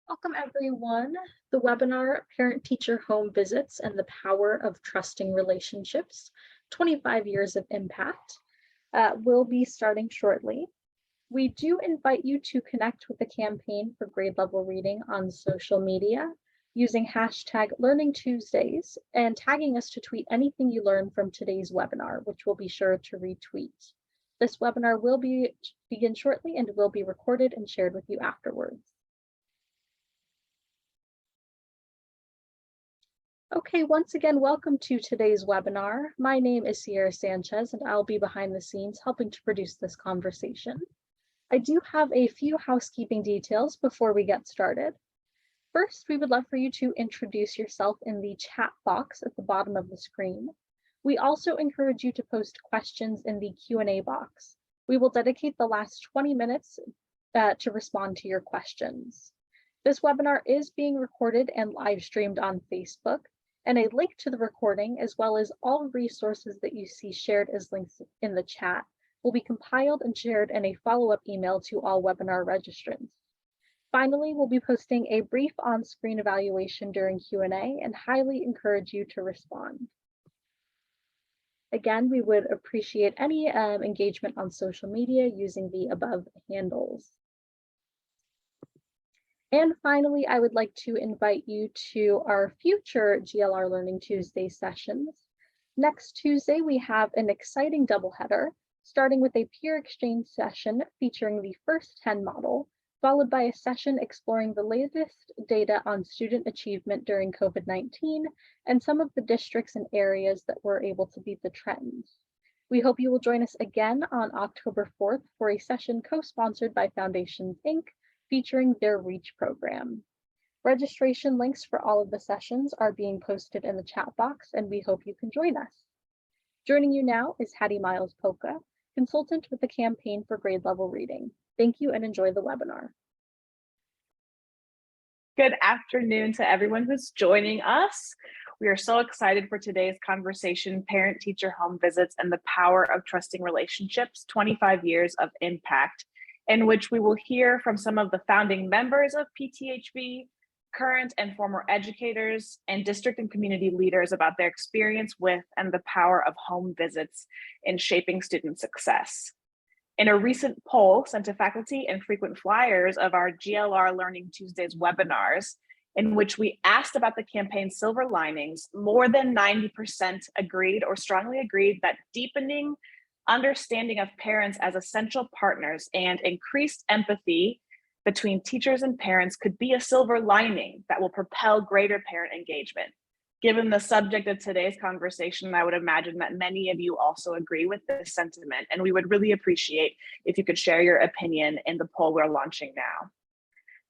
Welcome everyone. The webinar, Parent-Teacher Home Visits and the Power of Trusting Relationships, 25 Years of Impact, will be starting shortly. We do invite you to connect with the campaign for grade level reading on social media using hashtag Learning Tuesdays and tagging us to tweet anything you learn from today's webinar, which we'll be sure to retweet. This webinar will begin shortly and will be recorded and shared with you afterwards. Okay, once again, welcome to today's webinar. My name is Sierra Sanchez, and I'll be behind the scenes helping to produce this conversation. I do have a few housekeeping details before we get started. First, we would love for you to introduce yourself in the chat box at the bottom of the screen. We also encourage you to post questions in the Q&A box. We will dedicate the last 20 minutes to respond to your questions. This webinar is being recorded and live streamed on Facebook, and a link to the recording, as well as all resources that you see shared as links in the chat, will be compiled and shared in a follow-up email to all webinar registrants. Finally, we'll be posting a brief on-screen evaluation during Q&A and highly encourage you to respond. Again, we would appreciate any engagement on social media using the above handles. And finally, I would like to invite you to our future GLR Learning Tuesday sessions. Next Tuesday, we have an exciting doubleheader, starting with a peer exchange session featuring the first 10 model, followed by a session exploring the latest data on student achievement during COVID-19 and some of the districts and areas that were able to beat the trends. We hope you will join us again on October 4th for a session co-sponsored by Foundations, Inc., featuring their REACH program. Registration links for all of the sessions are being posted in the chat box, and we hope you can join us. Joining you now is Hattie Miles-Polka, consultant with the Campaign for Grade Level Reading. Thank you and enjoy the webinar. Good afternoon to everyone who's joining us. We are so excited for today's conversation, Parent-Teacher Home Visits and the Power of Trusting Relationships, 25 Years of Impact, in which we will hear from some of the founding members of PTHV, current and former educators, and district and community leaders about their experience with and the power of home visits in shaping student success. In a recent poll sent to faculty and frequent flyers of our GLR Learning Tuesdays webinars, in which we asked about the campaign's silver linings, more than 90% agreed or strongly agreed that deepening understanding of parents as essential partners and increased empathy between teachers and parents could be a silver lining that will propel greater parent engagement. Given the subject of today's conversation, I would imagine that many of you also agree with this sentiment, and we would really appreciate if you could share your opinion in the poll we're launching now.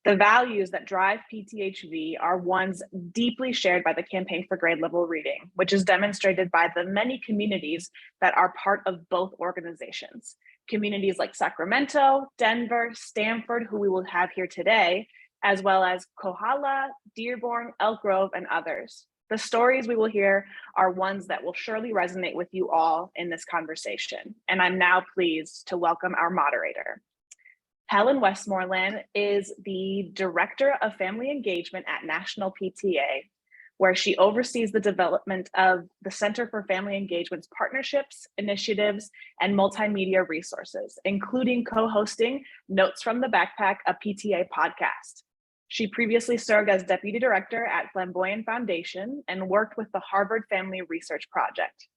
The values that drive PTHV are ones deeply shared by the Campaign for Grade Level Reading, which is demonstrated by the many communities that are part of both organizations. Communities like Sacramento, Denver, Stamford, who we will have here today, as well as Kohala, Dearborn, Elk Grove, and others. The stories we will hear are ones that will surely resonate with you all in this conversation. And I'm now pleased to welcome our moderator. Helen Westmoreland is the Director of Family Engagement at National PTA, where she oversees the development of the Center for Family Engagement's partnerships, initiatives, and multimedia resources, including co-hosting Notes from the Backpack, a PTA podcast. She previously served as Deputy Director at Flamboyant Foundation and worked with the Harvard Family Research Project.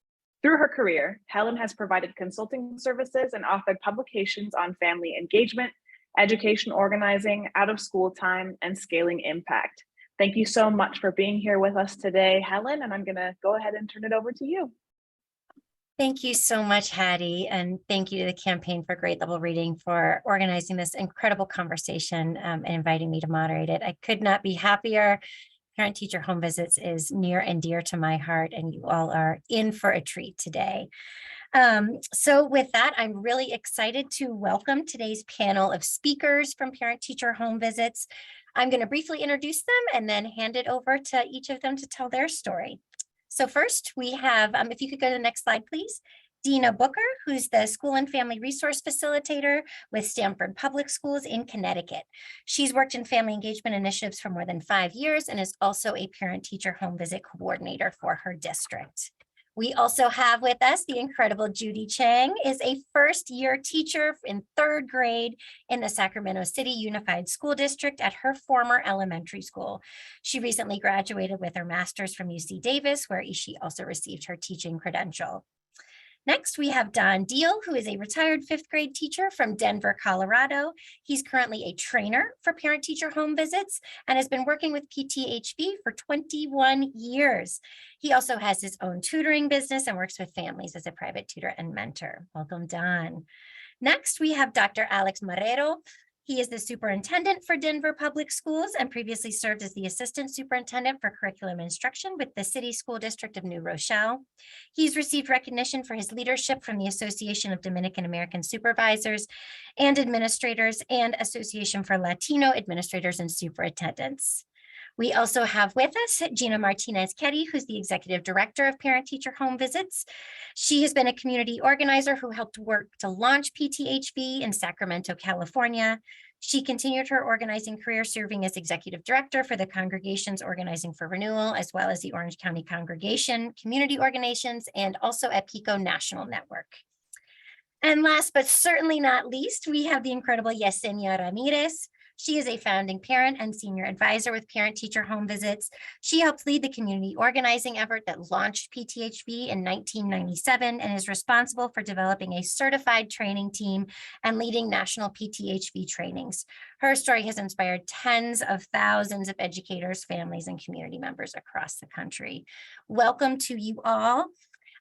Through her career, Helen has provided consulting services and authored publications on family engagement, education organizing, out-of-school time, and scaling impact. Thank you so much for being here with us today, Helen, and I'm going to go ahead and turn it over to you. Thank you so much, Hattie, and thank you to the Campaign for Grade Level Reading for organizing this incredible conversation and inviting me to moderate it. I could not be happier. Parent-Teacher Home Visits is near and dear to my heart, and you all are in for a treat today. So with that, I'm really excited to welcome today's panel of speakers from Parent-Teacher Home Visits. I'm going to briefly introduce them and then hand it over to each of them to tell their story. So first we have, if you could go to the next slide, please, Dena Booker, who's the School and Family Resource Facilitator with Stamford Public Schools in Connecticut. She's worked in family engagement initiatives for more than 5 years and is also a parent-teacher home visit coordinator for her district. We also have with us the incredible Judy Chang, is a first-year teacher in 3rd grade in the Sacramento City Unified School District at her former elementary school. She recently graduated with her master's from UC Davis, where she also received her teaching credential. Next, we have Diehl, who is a retired 5th grade teacher from Denver, Colorado. He's currently a trainer for parent-teacher home visits and has been working with PTHV for 21 years. He also has his own tutoring business and works with families as a private tutor and mentor. Welcome, Don. Next, we have Dr. Alex Marrero. He is the superintendent for Denver Public Schools and previously served as the assistant superintendent for curriculum instruction with the City School District of New Rochelle. He's received recognition for his leadership from the Association of Dominican American Supervisors and Administrators and Association for Latino Administrators and Superintendents. We also have with us Gina Martinez-Keddy, who's the executive director of Parent-Teacher Home Visits. She has been a community organizer who helped work to launch PTHV in Sacramento, California. She continued her organizing career serving as executive director for the Congregations Organizing for Renewal, as well as the Orange County Congregation, community organizations, and also at PICO National Network. And last but certainly not least, we have the incredible Yesenia Ramirez. She is a founding parent and senior advisor with Parent-Teacher Home Visits. She helped lead the community organizing effort that launched PTHV in 1997 and is responsible for developing a certified training team and leading national PTHV trainings. Her story has inspired tens of thousands of educators, families, and community members across the country. Welcome to you all.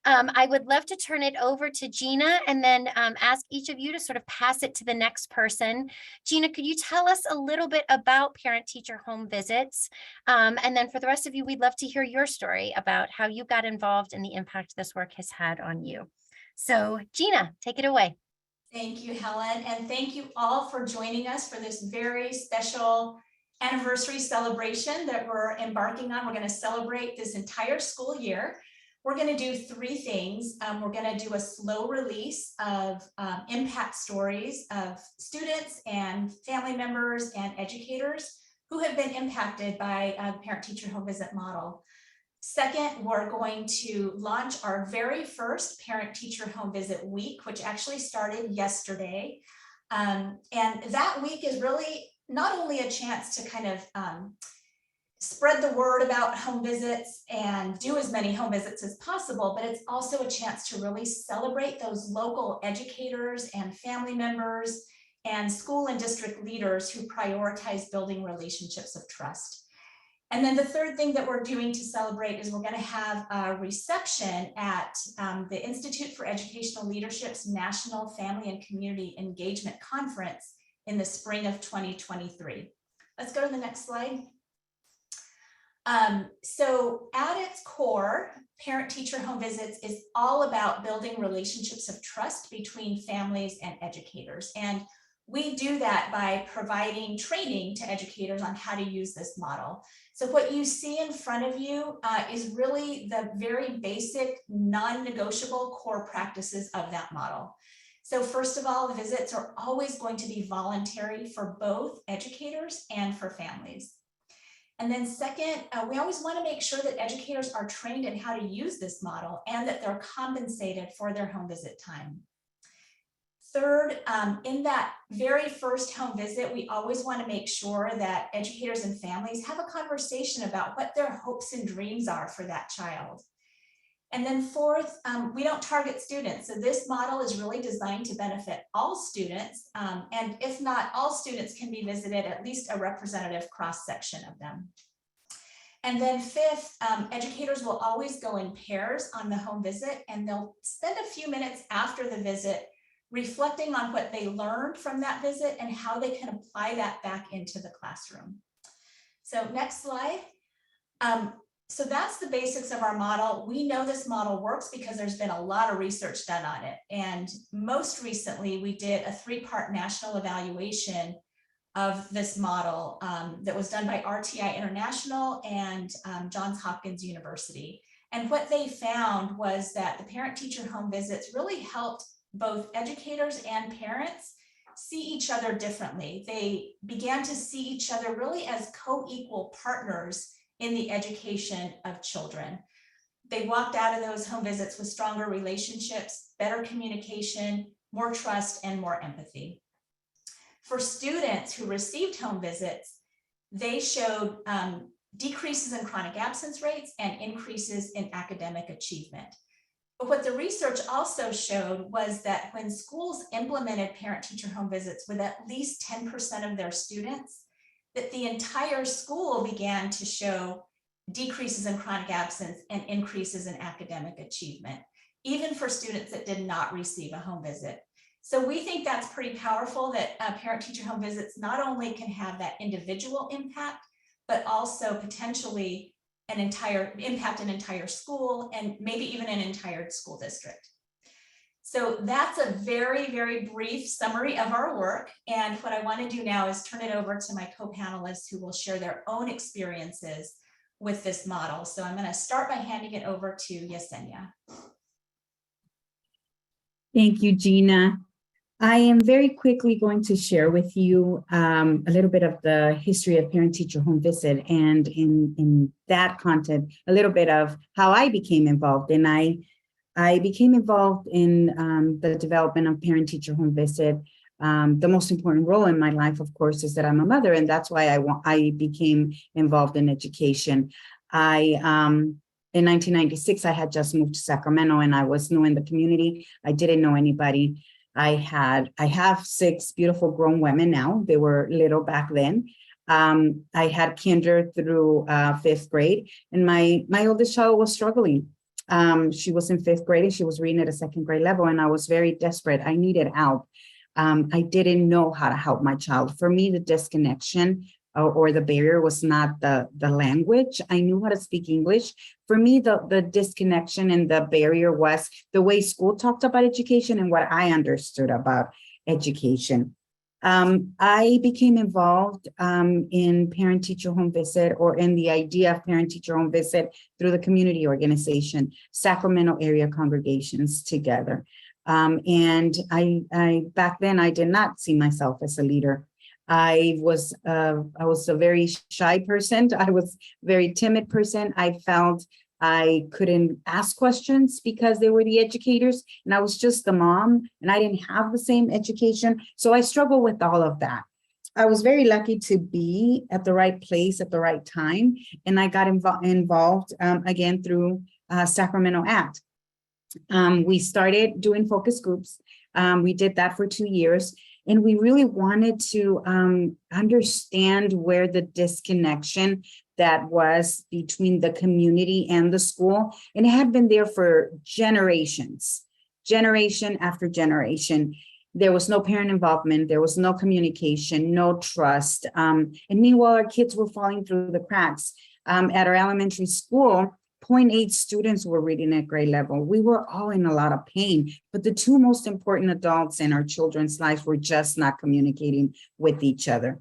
I would love to turn it over to Gina and then ask each of you to sort of pass it to the next person. Gina, could you tell us a little bit about Parent-Teacher Home Visits? And then for the rest of you, we'd love to hear your story about how you got involved and the impact this work has had on you. So Gina, take it away. Thank you, Helen, and thank you all for joining us for this very special anniversary celebration that we're embarking on. We're going to celebrate this entire school year. We're going to do 3 things. We're going to do a slow release of impact stories of students and family members and educators who have been impacted by the Parent-Teacher Home Visit model. Second, we're going to launch our very first Parent-Teacher Home Visit week, which actually started yesterday. And that week is really not only a chance to kind of spread the word about home visits and do as many home visits as possible, but it's also a chance to really celebrate those local educators and family members and school and district leaders who prioritize building relationships of trust. And then the third thing that we're doing to celebrate is we're going to have a reception at the Institute for Educational Leadership's National Family and Community Engagement Conference in the spring of 2023. Let's go to the next slide. So at its core, Parent-Teacher Home Visits is all about building relationships of trust between families and educators. And we do that by providing training to educators on how to use this model. So what you see in front of you is really the very basic non-negotiable core practices of that model. So first of all, the visits are always going to be voluntary for both educators and for families. And then second, we always want to make sure that educators are trained in how to use this model and that they're compensated for their home visit time. Third, in that very first home visit, we always want to make sure that educators and families have a conversation about what their hopes and dreams are for that child. And then fourth, we don't target students. So this model is really designed to benefit all students. And if not all students can be visited, at least a representative cross-section of them. And then fifth, educators will always go in pairs on the home visit, and they'll spend a few minutes after the visit reflecting on what they learned from that visit and how they can apply that back into the classroom. So next slide. So that's the basics of our model. We know this model works because there's been a lot of research done on it. And most recently, we did a 3-part national evaluation of this model that was done by RTI International and Johns Hopkins University. And what they found was that the parent-teacher home visits really helped both educators and parents see each other differently. They began to see each other really as co-equal partners in the education of children. They walked out of those home visits with stronger relationships, better communication, more trust, and more empathy. For students who received home visits, they showed decreases in chronic absence rates and increases in academic achievement. But what the research also showed was that when schools implemented parent-teacher home visits with at least 10% of their students, that the entire school began to show decreases in chronic absence and increases in academic achievement, even for students that did not receive a home visit. So we think that's pretty powerful, that parent-teacher home visits not only can have that individual impact, but also potentially an entire school and maybe even an entire school district. So that's a very, very brief summary of our work. And what I want to do now is turn it over to my co-panelists who will share their own experiences with this model. So I'm going to start by handing it over to Yesenia. Thank you, Gina. I am very quickly going to share with you a little bit of the history of parent-teacher home visit, and in that content, a little bit of how I became involved. And I became involved in the development of parent-teacher home visit. The most important role in my life, of course, is that I'm a mother, and that's why I became involved in education. In 1996, I had just moved to Sacramento, and I was new in the community. I didn't know anybody. I have 6 beautiful grown women now. They were little back then. I had kinder through 5th grade, and my oldest child was struggling. She was in 5th grade and she was reading at a 2nd grade level, and I was very desperate. I needed help. I didn't know how to help my child. For me, the disconnection or the barrier was not the language. I knew how to speak English. For me, the disconnection and the barrier was the way school talked about education and what I understood about education. I became involved in parent-teacher home visit, or in the idea of parent-teacher home visit, through the community organization, Sacramento area congregations together. And I back then, I did not see myself as a leader. I was a very shy person. I was a very timid person. I felt I couldn't ask questions because they were the educators, and I was just the mom, and I didn't have the same education. So I struggled with all of that. I was very lucky to be at the right place at the right time, and I got involved again through Sacramento ACT. We started doing focus groups. We did that for 2 years. And we really wanted to understand where the disconnection that was between the community and the school, and it had been there for generations, generation after generation. There was no parent involvement, there was no communication, no trust. And meanwhile, our kids were falling through the cracks. At our elementary school, 0.8 students were reading at grade level. We were all in a lot of pain, but the 2 most important adults in our children's lives were just not communicating with each other.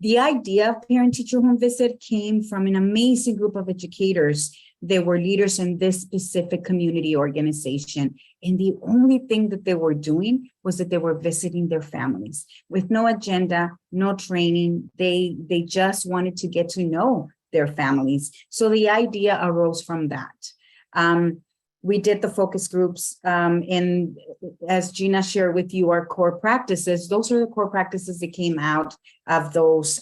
The idea of parent-teacher home visit came from an amazing group of educators. They were leaders in this specific community organization. And the only thing that they were doing was that they were visiting their families with no agenda, no training. They just wanted to get to know their families. So the idea arose from that. We did the focus groups, and as Gina shared with you, our core practices, those are the core practices that came out of those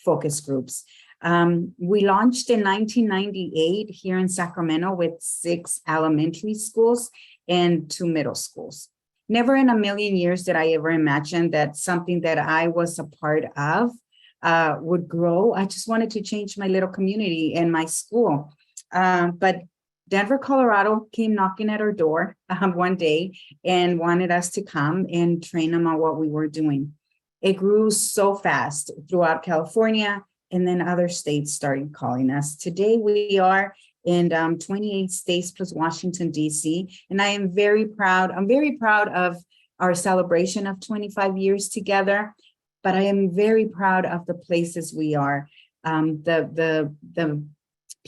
focus groups. We launched in 1998 here in Sacramento with 6 elementary schools and 2 middle schools. Never in a million years did I ever imagine that something that I was a part of would grow. I just wanted to change my little community and my school. But Denver, Colorado came knocking at our door one day and wanted us to come and train them on what we were doing. It grew so fast throughout California, and then other states started calling us. Today we are in 28 states plus Washington, D.C. And I am very proud. I'm very proud of our celebration of 25 years together, but I am very proud of the places we are. The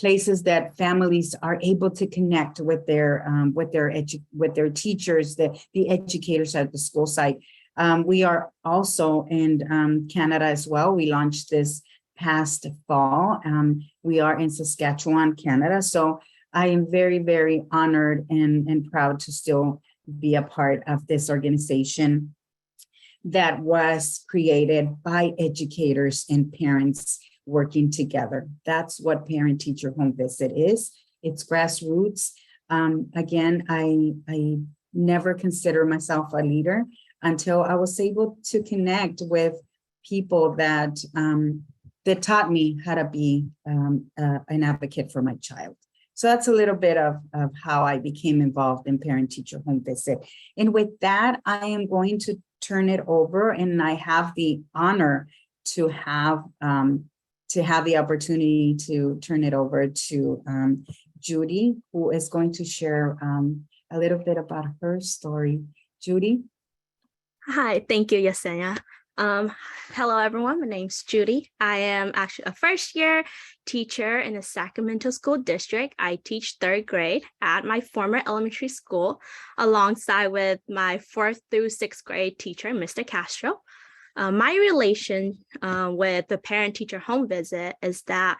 places that families are able to connect with their teachers, the educators at the school site. We are also in Canada as well. We launched this past fall. We are in Saskatchewan, Canada. So I am very, very honored and proud to still be a part of this organization that was created by educators and parents working together. That's what Parent Teacher Home Visit is. It's grassroots. Again, I never consider myself a leader until I was able to connect with people that taught me how to be an advocate for my child. So that's a little bit of how I became involved in Parent Teacher Home Visit. And with that, I am going to turn it over, and I have the honor to have the opportunity to turn it over to Judy, who is going to share a little bit about her story. Judy? Hi, thank you, Yesenia. Hello, everyone. My name's Judy. I am actually a first-year teacher in the Sacramento School District. I teach 3rd grade at my former elementary school, alongside with my 4th through 6th grade teacher, Mr. Castro. My relation with the parent-teacher home visit is that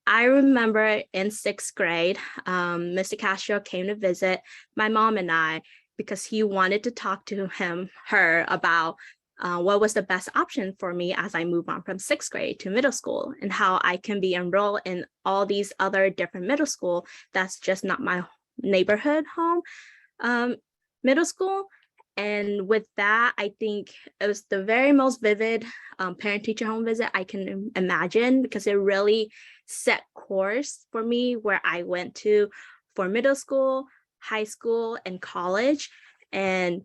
I remember in 6th grade, Mr. Castro came to visit my mom and I because he wanted to talk to her about what was the best option for me as I move on from 6th grade to middle school, and how I can be enrolled in all these other different middle school that's just not my neighborhood home middle school. And with that, I think it was the very most vivid parent-teacher home visit I can imagine, because it really set course for me where I went to for middle school, high school, and college. And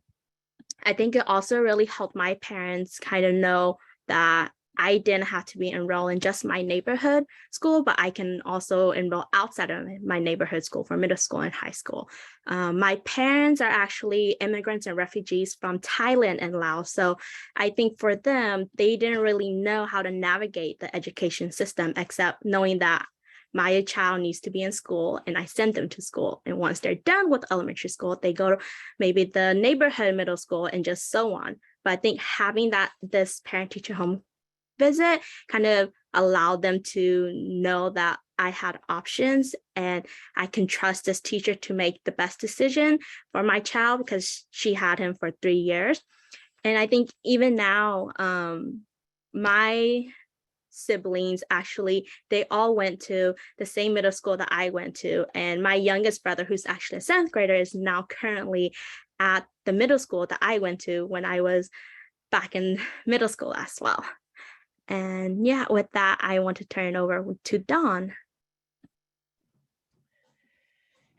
I think it also really helped my parents kind of know that I didn't have to be enrolled in just my neighborhood school, but I can also enroll outside of my neighborhood school for middle school and high school. My parents are actually immigrants and refugees from Thailand and Laos. So I think for them, they didn't really know how to navigate the education system, except knowing that my child needs to be in school and I send them to school. And once they're done with elementary school, they go to maybe the neighborhood middle school and just so on. But I think having this parent-teacher home visit kind of allowed them to know that I had options and I can trust this teacher to make the best decision for my child, because she had him for 3 years. And I think even now, my siblings, actually, they all went to the same middle school that I went to. And my youngest brother, who's actually a 7th grader, is now currently at the middle school that I went to when I was back in middle school as well. And yeah, with that, I want to turn it over to Don.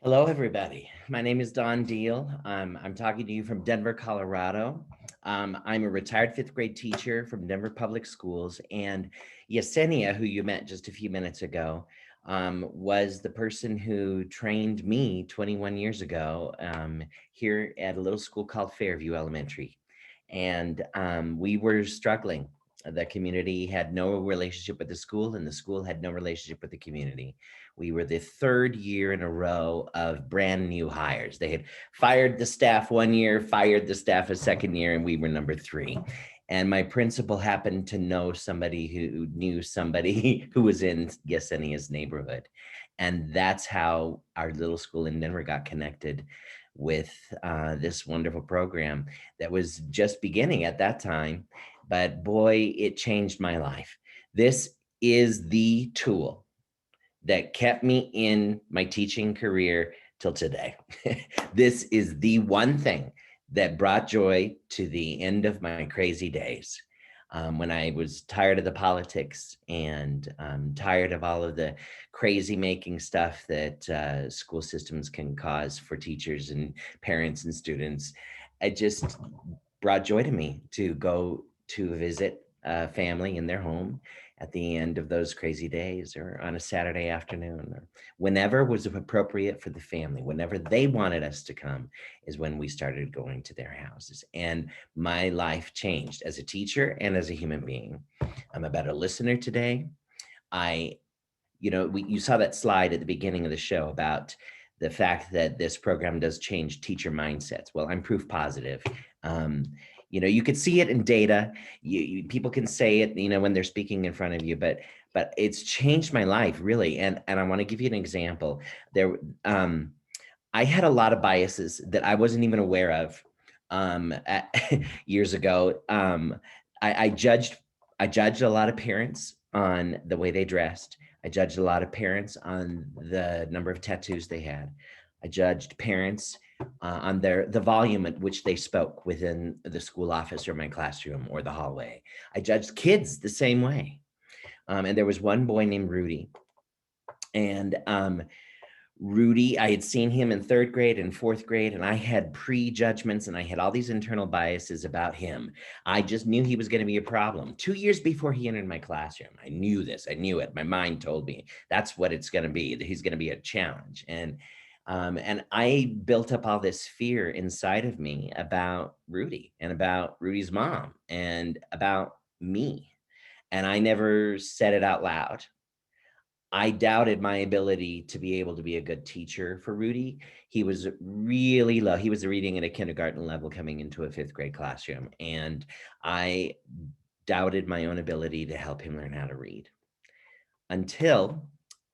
Hello, everybody. My name is Diehl. I'm talking to you from Denver, Colorado. I'm a retired 5th grade teacher from Denver Public Schools, and Yesenia, who you met just a few minutes ago, was the person who trained me 21 years ago here at a little school called Fairview Elementary. And we were struggling. The community had no relationship with the school, and the school had no relationship with the community. We were the 3rd year in a row of brand new hires. They had fired the staff 1 year, fired the staff a 2nd year, and we were number 3. And my principal happened to know somebody who knew somebody who was in Yesenia's neighborhood. And that's how our little school in Denver got connected with this wonderful program that was just beginning at that time. But boy, it changed my life. This is the tool that kept me in my teaching career till today. This is the one thing that brought joy to the end of my crazy days. When I was tired of the politics and tired of all of the crazy making stuff that school systems can cause for teachers and parents and students, it just brought joy to me to go to visit a family in their home at the end of those crazy days, or on a Saturday afternoon, or whenever was appropriate for the family. Whenever they wanted us to come is when we started going to their houses. And my life changed as a teacher and as a human being. I'm a better listener today. I you saw that slide at the beginning of the show about the fact that this program does change teacher mindsets. Well, I'm proof positive. You could see it in data. People can say it, when they're speaking in front of you, but it's changed my life really. And I want to give you an example. I had a lot of biases that I wasn't even aware of years ago. I judged a lot of parents on the way they dressed. I judged a lot of parents on the number of tattoos they had. I judged parents on the volume at which they spoke within the school office or my classroom or the hallway. I judged kids the same way. And there was one boy named Rudy. And Rudy, I had seen him in 3rd grade and 4th grade, and I had prejudgments and I had all these internal biases about him. I just knew he was going to be a problem. 2 years before he entered my classroom, I knew this. I knew it. My mind told me that's what it's going to be, that he's going to be a challenge. And I built up all this fear inside of me about Rudy and about Rudy's mom and about me. And I never said it out loud. I doubted my ability to be able to be a good teacher for Rudy. He was really low. He was reading at a kindergarten level coming into a 5th grade classroom. And I doubted my own ability to help him learn how to read until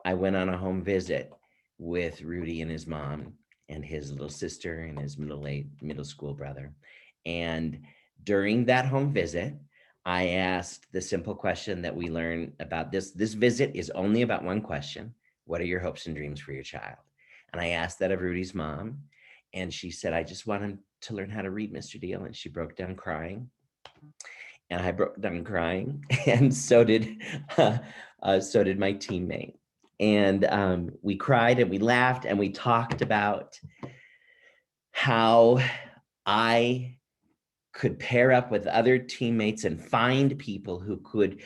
I went on a home visit with Rudy and his mom and his little sister and his middle school brother. And during that home visit, I asked the simple question that we learn about this. This visit is only about one question. What are your hopes and dreams for your child? And I asked that of Rudy's mom. And she said, I just want him to learn how to read, Mr. Diehl. And she broke down crying. And I broke down crying. And so did my teammate. And we cried and we laughed and we talked about how I could pair up with other teammates and find people who could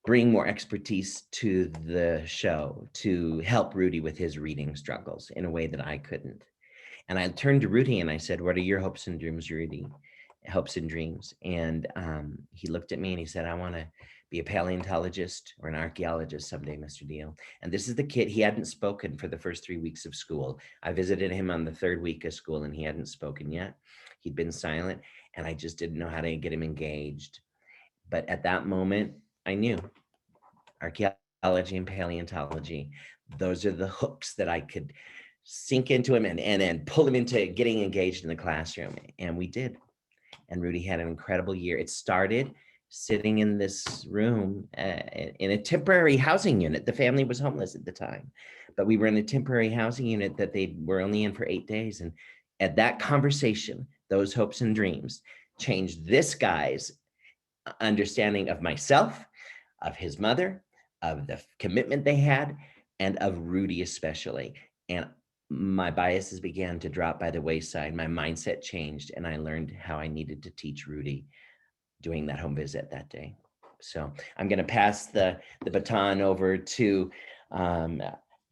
bring more expertise to the show to help Rudy with his reading struggles in a way that I couldn't. And I turned to Rudy and I said, what are your hopes and dreams, Rudy? Hopes and dreams. And he looked at me and he said, I want to be a paleontologist or an archaeologist someday, Mr. Diehl. And this is the kid, he hadn't spoken for the first 3 weeks of school. I visited him on the 3rd week of school and he hadn't spoken yet. He'd been silent. And I just didn't know how to get him engaged. But at that moment, I knew archaeology and paleontology, those are the hooks that I could sink into him and pull him into getting engaged in the classroom. And we did. And Rudy had an incredible year. It started sitting in this room in a temporary housing unit. The family was homeless at the time, but we were in a temporary housing unit that they were only in for 8 days. And at that conversation, those hopes and dreams changed this guy's understanding of myself, of his mother, of the commitment they had, and of Rudy especially. And my biases began to drop by the wayside. My mindset changed, and I learned how I needed to teach Rudy doing that home visit that day. So I'm going to pass the baton over to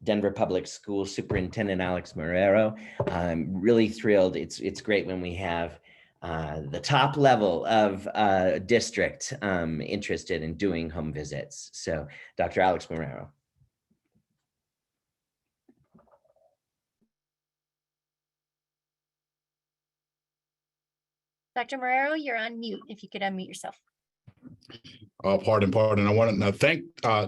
Denver Public Schools Superintendent Alex Marrero. I'm really thrilled. It's great when we have the top level of district interested in doing home visits. So Dr. Alex Marrero. Dr. Marrero, you're on mute. If you could unmute yourself. Pardon. I want to thank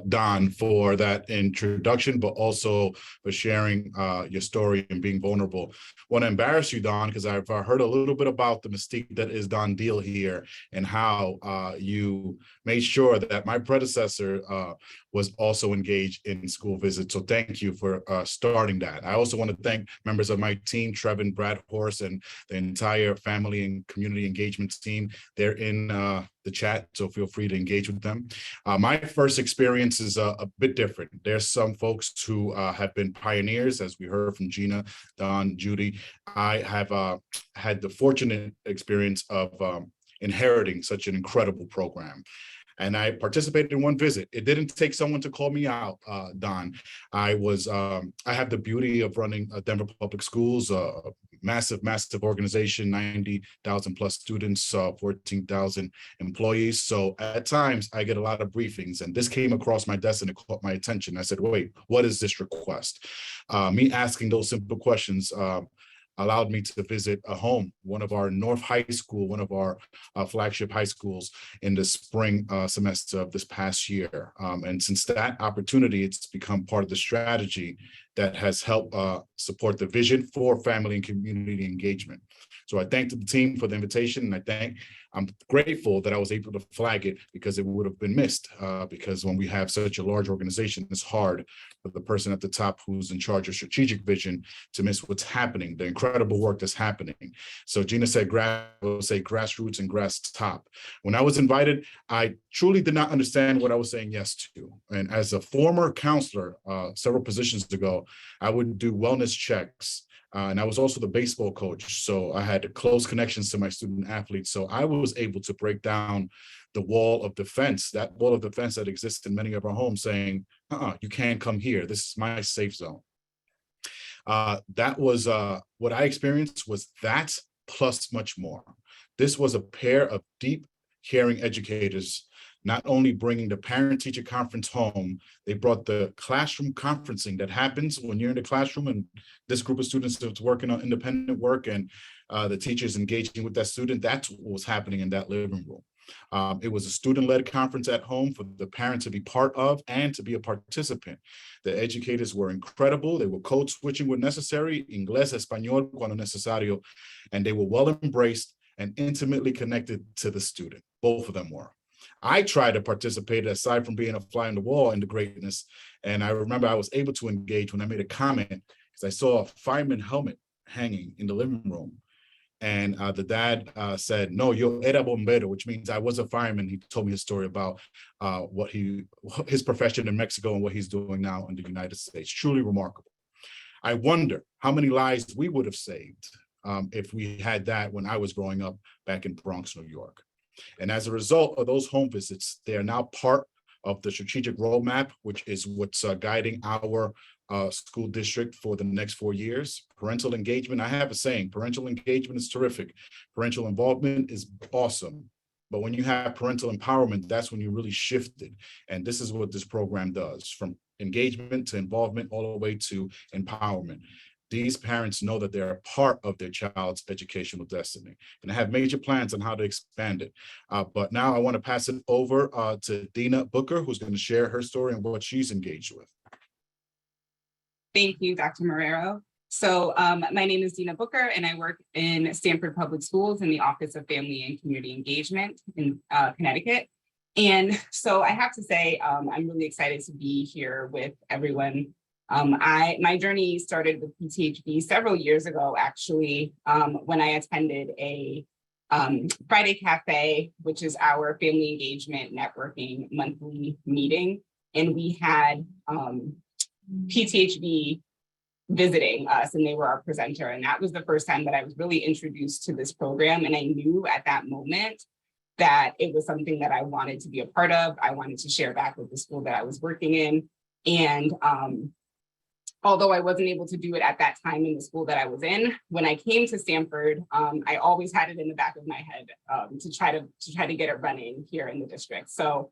Don for that introduction, but also for sharing your story and being vulnerable. I want to embarrass you, Don, because I've heard a little bit about the mystique that is Don Diehl here and how you made sure that my predecessor was also engaged in school visits. So thank you for starting that. I also want to thank members of my team, Trevin, Brad Horse, and the entire family and community engagement team. They're in the chat, so feel free to engage with them. My first experience is a bit different. There's some folks who have been pioneers, as we heard from Gina, Don, Judy. I have had the fortunate experience of inheriting such an incredible program. And I participated in one visit. It didn't take someone to call me out, Don. I have the beauty of running Denver Public Schools, massive organization, 90,000 plus students, 14,000 employees. So at times I get a lot of briefings, and this came across my desk and it caught my attention. I said, wait, what is this request? Me asking those simple questions allowed me to visit a home, one of our North High School, one of our flagship high schools in the spring semester of this past year. And since that opportunity, it's become part of the strategy that has helped support the vision for family and community engagement. So I thank the team for the invitation, and I'm grateful that I was able to flag it, because it would have been missed, because when we have such a large organization, it's hard for the person at the top who's in charge of strategic vision to miss what's happening, the incredible work that's happening. So Gina said grassroots and grass top. When I was invited, I truly did not understand what I was saying yes to. And as a former counselor, several positions ago, I would do wellness checks. And I was also the baseball coach. So I had close connections to my student athletes. So I was able to break down the wall of defense, that wall of defense that exists in many of our homes, saying, you can't come here. This is my safe zone. That was what I experienced, was that plus much more. This was a pair of deep, caring educators, not only bringing the parent-teacher conference home, they brought the classroom conferencing that happens when you're in the classroom and this group of students that's working on independent work, and the teachers engaging with that student. That's what was happening in that living room. It was a student-led conference at home for the parent to be part of and to be a participant. The educators were incredible. They were code switching when necessary, inglés, español cuando necesario, and they were well embraced and intimately connected to the student. Both of them were. I tried to participate aside from being a fly on the wall in the greatness. And I remember I was able to engage when I made a comment, because I saw a fireman helmet hanging in the living room. And the dad said, no, yo era bombero, which means I was a fireman. He told me his story about his profession in Mexico and what he's doing now in the United States. Truly remarkable. I wonder how many lives we would have saved if we had that when I was growing up back in Bronx, New York. And as a result of those home visits, they are now part of the strategic roadmap, which is what's guiding our school district for the next 4 years. Parental engagement, I have a saying, parental engagement is terrific. Parental involvement is awesome. But when you have parental empowerment, that's when you really shift it. And this is what this program does, from engagement to involvement all the way to empowerment. These parents know that they're a part of their child's educational destiny, and I have major plans on how to expand it. But now I want to pass it over to Dena Booker, who's going to share her story and what she's engaged with. Thank you, Dr. Marrero. So my name is Dena Booker, and I work in Stamford Public Schools in the Office of Family and Community Engagement in Connecticut. And so I have to say, I'm really excited to be here with everyone. My journey started with PTHV several years ago, actually, when I attended a Friday Cafe, which is our family engagement networking monthly meeting. And we had PTHV visiting us, and they were our presenter. And that was the first time that I was really introduced to this program. And I knew at that moment that it was something that I wanted to be a part of. I wanted to share back with the school that I was working in. And although I wasn't able to do it at that time in the school that I was in, when I came to Stamford, I always had it in the back of my head to try to get it running here in the district. So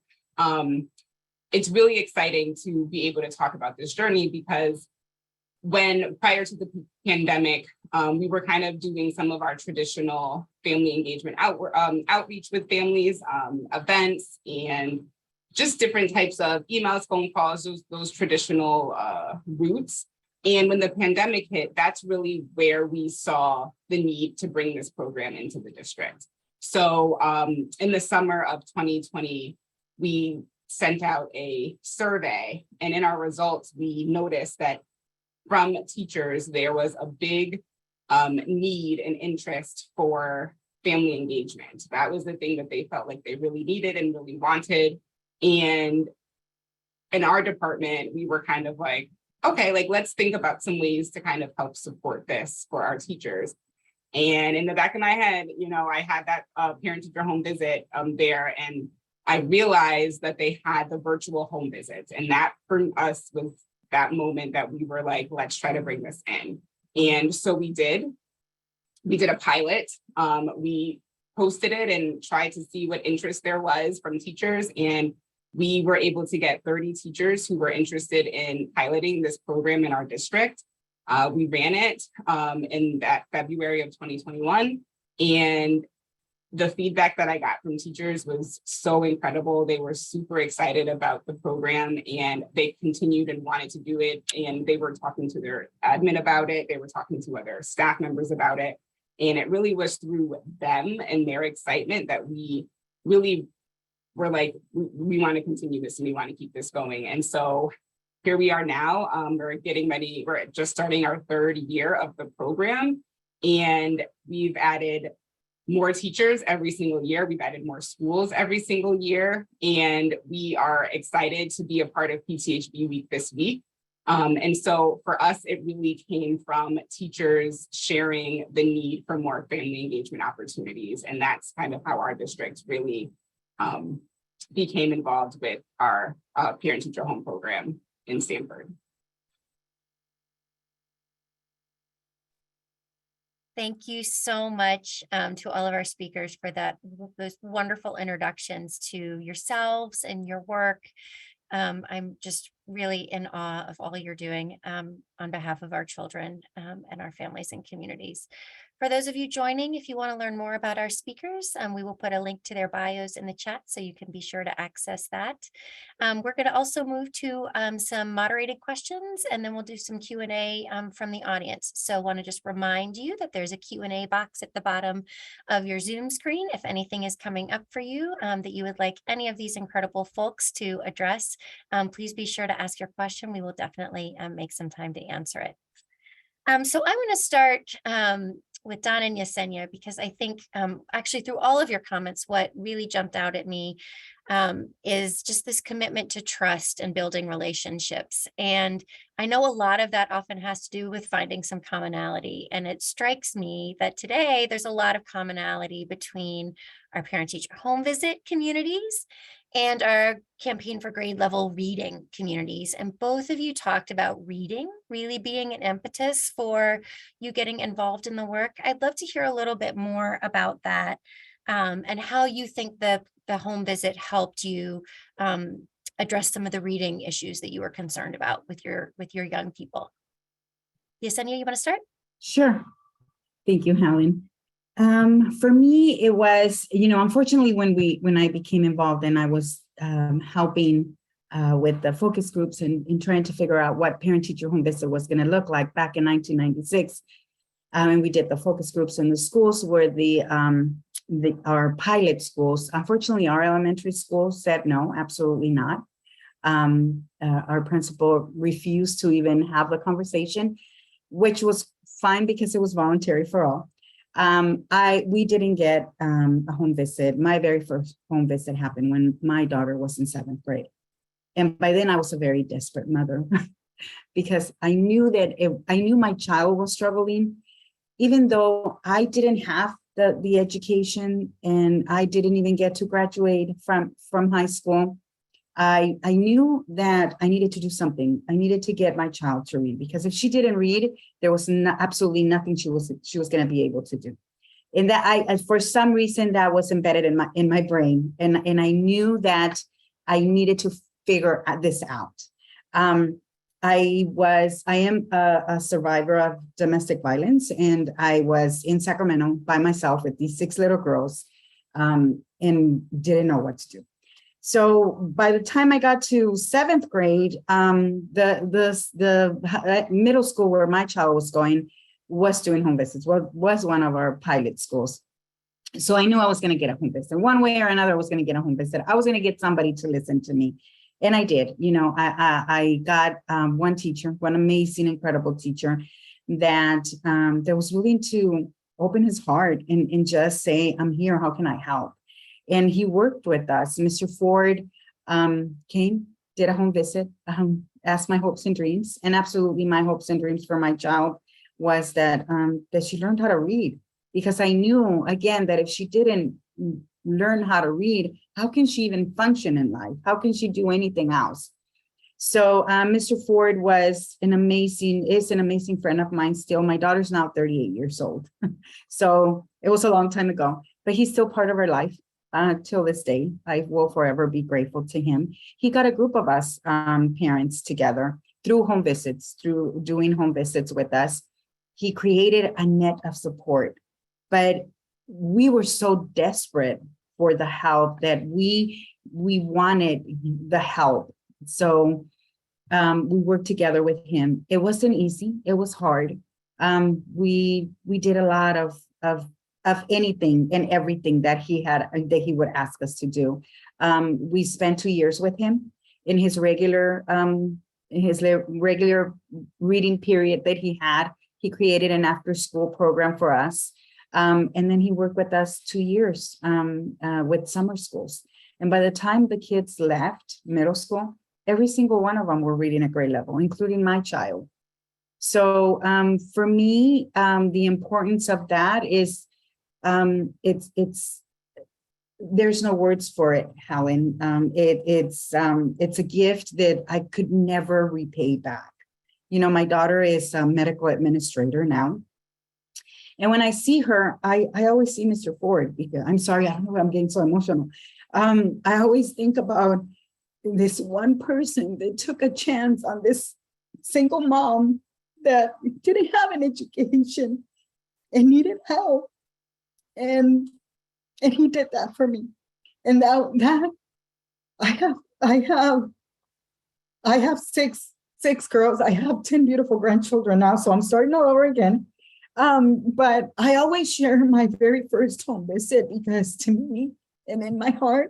it's really exciting to be able to talk about this journey, because prior to the pandemic, we were kind of doing some of our traditional family engagement outreach with families, events, and just different types of emails, phone calls, those traditional routes. And when the pandemic hit, that's really where we saw the need to bring this program into the district. So in the summer of 2020, we sent out a survey, and in our results, we noticed that from teachers, there was a big need and interest for family engagement. That was the thing that they felt like they really needed and really wanted. And in our department, we were kind of like, okay, like, let's think about some ways to kind of help support this for our teachers. And in the back of my head, I had that parent-teacher home visit there, and I realized that they had the virtual home visits. And that for us was that moment that we were like, let's try to bring this in. And so we did. we did a pilot. We posted it and tried to see what interest there was from teachers. And we were able to get 30 teachers who were interested in piloting this program in our district. We ran it in that February of 2021. And the feedback that I got from teachers was so incredible. They were super excited about the program and they continued and wanted to do it. And they were talking to their admin about it. They were talking to other staff members about it. And it really was through them and their excitement that we really were like, we want to continue this and we want to keep this going. And so here we are now. We're getting ready. We're just starting our 3rd year of the program. And we've added more teachers every single year. We've added more schools every single year. And we are excited to be a part of PTHV Week this week. And so for us, it really came from teachers sharing the need for more family engagement opportunities. And that's kind of how our district really became involved with our parent-teacher home program in Stamford. Thank you so much to all of our speakers for those wonderful introductions to yourselves and your work. I'm just really in awe of all you're doing on behalf of our children and our families and communities. For those of you joining, if you want to learn more about our speakers, we will put a link to their bios in the chat so you can be sure to access that. We're going to also move to some moderated questions, and then we'll do some Q&A from the audience. So I want to just remind you that there's a Q&A box at the bottom of your Zoom screen. If anything is coming up for you that you would like any of these incredible folks to address, please be sure to ask your question. We will definitely make some time to answer it. So I'm going to start with Dena and Yesenia, because I think actually through all of your comments, what really jumped out at me is just this commitment to trust and building relationships. And I know a lot of that often has to do with finding some commonality. And it strikes me that today there's a lot of commonality between our parent-teacher home visit communities and our campaign for grade level reading communities. And both of you talked about reading really being an impetus for you getting involved in the work. I'd love to hear a little bit more about that and how you think the home visit helped you address some of the reading issues that you were concerned about with your young people. Yesenia, you want to start? Sure. Thank you, Helen. For me, it was, unfortunately, when I became involved and I was helping with the focus groups and trying to figure out what parent-teacher home visit was going to look like back in 1996, and we did the focus groups in the schools where our pilot schools. Unfortunately, our elementary schools said no, absolutely not. Our principal refused to even have the conversation, which was fine because it was voluntary for all. We didn't get a home visit. My very first home visit happened when my daughter was in 7th grade. And by then I was a very desperate mother because I knew that I knew my child was struggling, even though I didn't have the education and I didn't even get to graduate from high school. I knew that I needed to do something. I needed to get my child to read, because if she didn't read, there was absolutely nothing she was going to be able to do. And that for some reason that was embedded in my brain, and I knew that I needed to figure this out. I am a survivor of domestic violence, and I was in Sacramento by myself with these 6 little girls, and didn't know what to do. So by the time I got to 7th grade, the middle school where my child was going was doing home visits, was one of our pilot schools. So I knew I was going to get a home visit. One way or another, I was going to get a home visit. I was going to get somebody to listen to me. And I did. I got one teacher, one amazing, incredible teacher that was willing to open his heart and just say, I'm here, how can I help? And he worked with us. Mr. Ford came, did a home visit, asked my hopes and dreams. And absolutely my hopes and dreams for my child was that she learned how to read. Because I knew, again, that if she didn't learn how to read, how can she even function in life? How can she do anything else? So Mr. Ford is an amazing friend of mine still. My daughter's now 38 years old. So it was a long time ago, but he's still part of our life till this day. I will forever be grateful to him. He got a group of us parents together through home visits, through doing home visits with us. He created a net of support, but we were so desperate for the help that we wanted the help. So we worked together with him. It wasn't easy. It was hard. We did a lot of anything and everything that he would ask us to do. We spent 2 years with him in his regular reading period that he had. He created an after-school program for us. And then he worked with us 2 years with summer schools. And by the time the kids left middle school, every single one of them were reading at grade level, including my child. So for me, the importance of that is there's no words for it, Helen. It's a gift that I could never repay back. You know, my daughter is a medical administrator now. And when I see her, I always see Mr. Ford, because I'm sorry, I don't know why I'm getting so emotional. I always think about this one person that took a chance on this single mom that didn't have an education and needed help. And he did that for me. And now that I have six girls. I have 10 beautiful grandchildren now, so I'm starting all over again. But I always share my very first home visit, because to me and in my heart,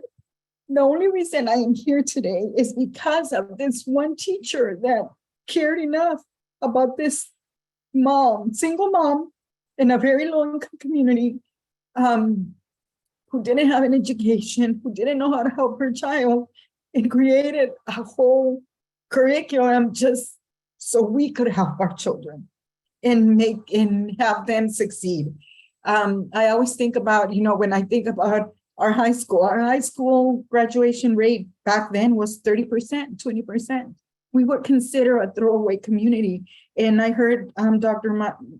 the only reason I am here today is because of this one teacher that cared enough about this mom, single mom in a very low-income community, who didn't have an education, who didn't know how to help her child, and created a whole curriculum just so we could help our children and have them succeed. I always think about, when I think about our high school graduation rate back then was 30%, 20%. We would consider a throwaway community. And I heard Dr.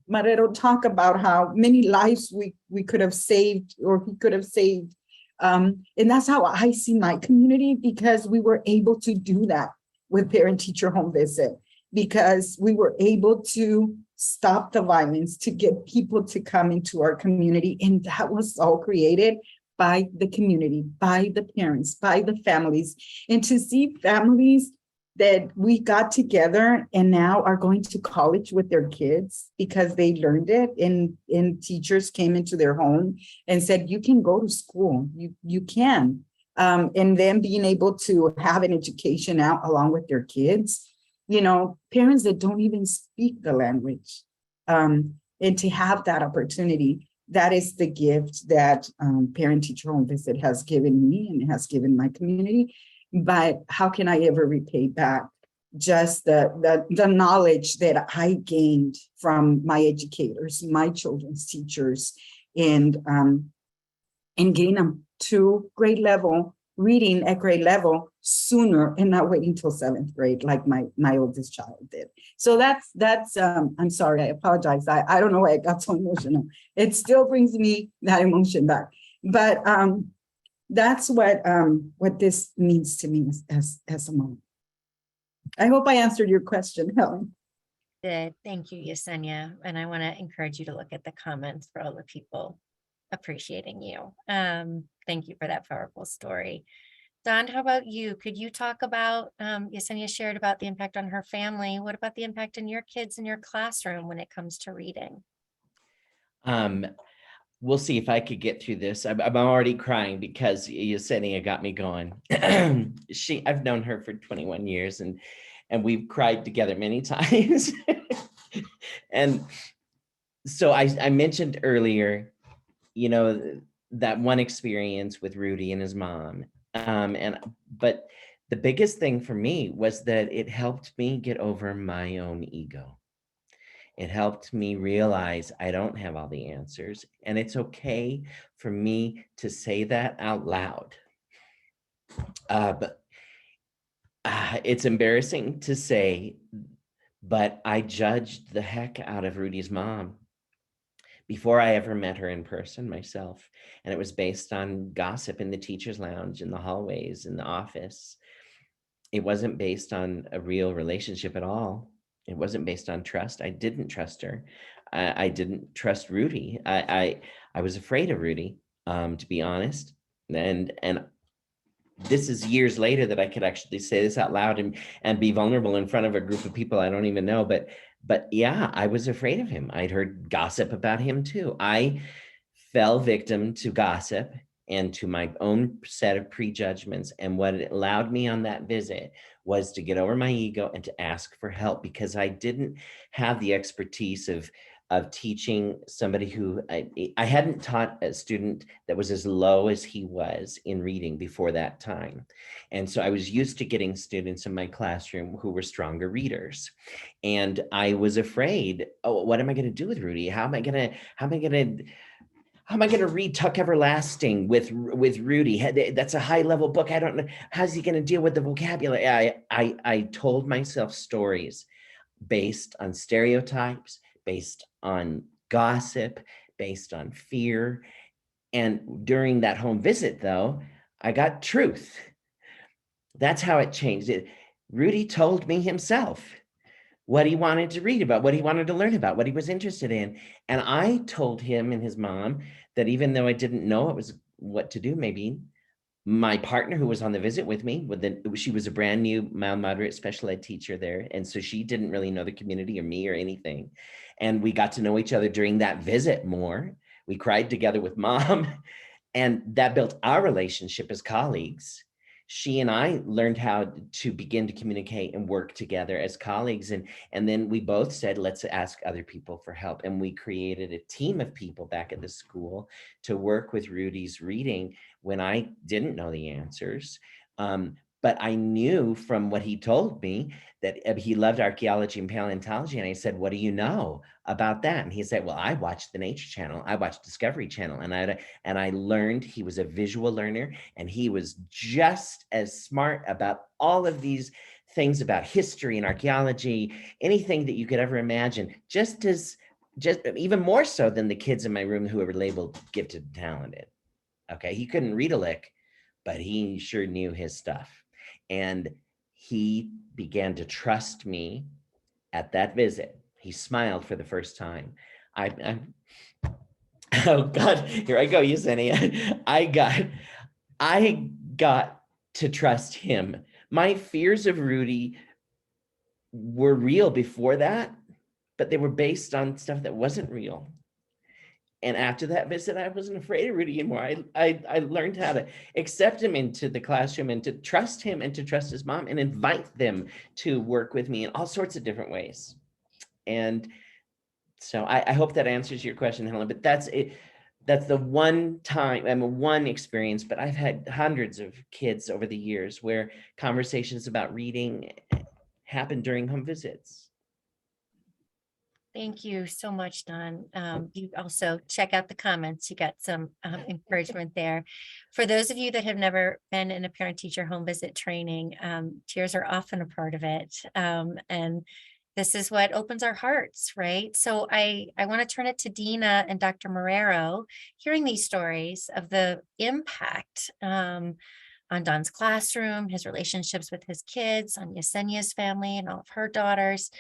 Marrero talk about how many lives we could have saved, or he could have saved. And that's how I see my community, because we were able to do that with parent-teacher home visit, because we were able to stop the violence, to get people to come into our community. And that was all created by the community, by the parents, by the families. And to see families that we got together and now are going to college with their kids because they learned it, and teachers came into their home and said, you can go to school, you can. And then being able to have an education out along with their kids, parents that don't even speak the language, and to have that opportunity, that is the gift that parent-teacher home visit has given me and has given my community. But how can I ever repay back just the knowledge that I gained from my educators, my children's teachers, and getting them to grade level, reading at grade level sooner, and not waiting till 7th grade like my oldest child did. So that's I'm sorry, I apologize. I don't know why I got so emotional. It still brings me that emotion back. But that's what this means to me as a mom. I hope I answered your question, Helen. Good. Thank you, Yesenia. And I want to encourage you to look at the comments for all the people appreciating you. Thank you for that powerful story. Don, how about you? Could you talk about, Yesenia shared about the impact on her family. What about the impact on your kids in your classroom when it comes to reading? We'll see if I could get through this. I'm already crying because Yesenia got me going. I've known her for 21 years and we've cried together many times. And so I mentioned earlier, that one experience with Rudy and his mom. But the biggest thing for me was that it helped me get over my own ego. It helped me realize I don't have all the answers, and it's okay for me to say that out loud. But It's embarrassing to say, but I judged the heck out of Rudy's mom before I ever met her in person myself. And it was based on gossip in the teacher's lounge, in the hallways, in the office. It wasn't based on a real relationship at all. It wasn't based on trust. I didn't trust her. I didn't trust Rudy. I was afraid of Rudy, to be honest. And this is years later that I could actually say this out loud and be vulnerable in front of a group of people I don't even know. But yeah, I was afraid of him. I'd heard gossip about him too. I fell victim to gossip and to my own set of prejudgments. And what it allowed me on that visit was to get over my ego and to ask for help, because I didn't have the expertise of teaching somebody who I hadn't taught a student that was as low as he was in reading before that time. And so I was used to getting students in my classroom who were stronger readers. And I was afraid, oh, what am I going to do with Rudy? How am I going to read Tuck Everlasting with Rudy? That's a high level book. I don't know. How's he going to deal with the vocabulary? I told myself stories based on stereotypes, based on gossip, based on fear. And during that home visit, though, I got truth. That's how it changed. Rudy told me himself what he wanted to read about, what he wanted to learn about, what he was interested in. And I told him and his mom that even though I didn't know what to do, maybe my partner who was on the visit with me, she was a brand new mild moderate special ed teacher there. And so she didn't really know the community or me or anything. And we got to know each other during that visit more. We cried together with mom, and that built our relationship as colleagues. She and I learned how to begin to communicate and work together as colleagues. And then we both said, let's ask other people for help. And we created a team of people back at the school to work with Rudy's reading when I didn't know the answers. But I knew from what he told me that he loved archaeology and paleontology. And I said, what do you know about that? And he said, well, I watched the Nature Channel. I watched Discovery Channel. And I learned he was a visual learner, and he was just as smart about all of these things about history and archaeology, anything that you could ever imagine, just even more so than the kids in my room who were labeled gifted and talented. Okay, he couldn't read a lick, but he sure knew his stuff. And he began to trust me at that visit. He smiled for the first time. Oh God, here I go, Yesenia. I got to trust him. My fears of Rudy were real before that, but they were based on stuff that wasn't real. And after that visit, I wasn't afraid of Rudy anymore. I learned how to accept him into the classroom and to trust him and to trust his mom and invite them to work with me in all sorts of different ways. And so I hope that answers your question, Helen, but that's it. That's the one time, one experience, but I've had hundreds of kids over the years where conversations about reading happen during home visits. Thank you so much, Don. You also check out the comments. You got some encouragement there. For those of you that have never been in a parent-teacher home visit training, tears are often a part of it. And this is what opens our hearts, right? So I want to turn it to Dena and Dr. Marrero, hearing these stories of the impact on Don's classroom, his relationships with his kids, on Yesenia's family and all of her daughters.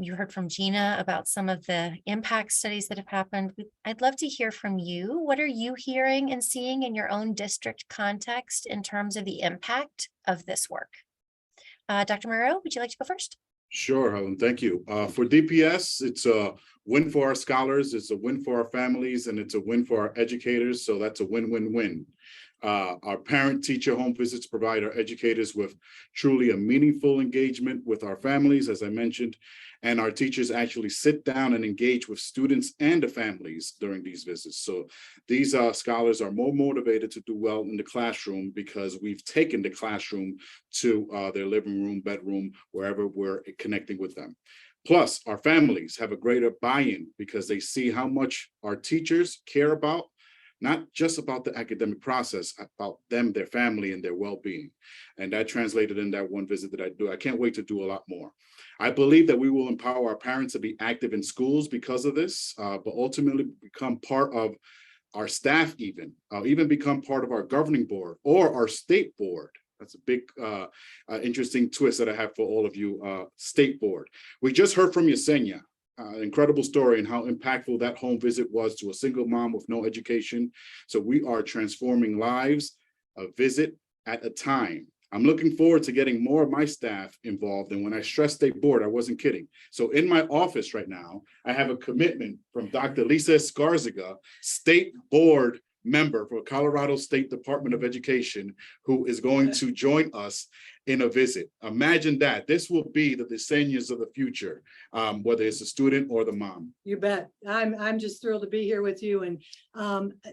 You heard from Gina about some of the impact studies that have happened. I'd love to hear from you. What are you hearing and seeing in your own district context in terms of the impact of this work? Dr. Marrero, would you like to go first? Sure, Helen, thank you. For DPS, it's a win for our scholars, it's a win for our families, and it's a win for our educators. So that's a win-win-win. Our parent-teacher home visits provide our educators with truly a meaningful engagement with our families, as I mentioned, and our teachers actually sit down and engage with students and the families during these visits. So these scholars are more motivated to do well in the classroom because we've taken the classroom to their living room, bedroom, wherever we're connecting with them. Plus, our families have a greater buy-in because they see how much our teachers care about not just about the academic process, about them, their family, and their well-being. And that translated in that one visit that I do. I can't wait to do a lot more. I believe that we will empower our parents to be active in schools because of this, but ultimately become part of our staff, even become part of our governing board or our state board. That's a big, interesting twist that I have for all of you, state board. We just heard from Yesenia, an incredible story and how impactful that home visit was to a single mom with no education. So we are transforming lives, a visit at a time. I'm looking forward to getting more of my staff involved. And when I stressed state board, I wasn't kidding. So in my office right now, I have a commitment from Dr. Lisa Escarzaga, state board member for Colorado State Department of Education, who is going to join us in a visit. Imagine that. This will be the Yesenias of the future, whether it's the student or the mom. You bet. I'm just thrilled to be here with you. And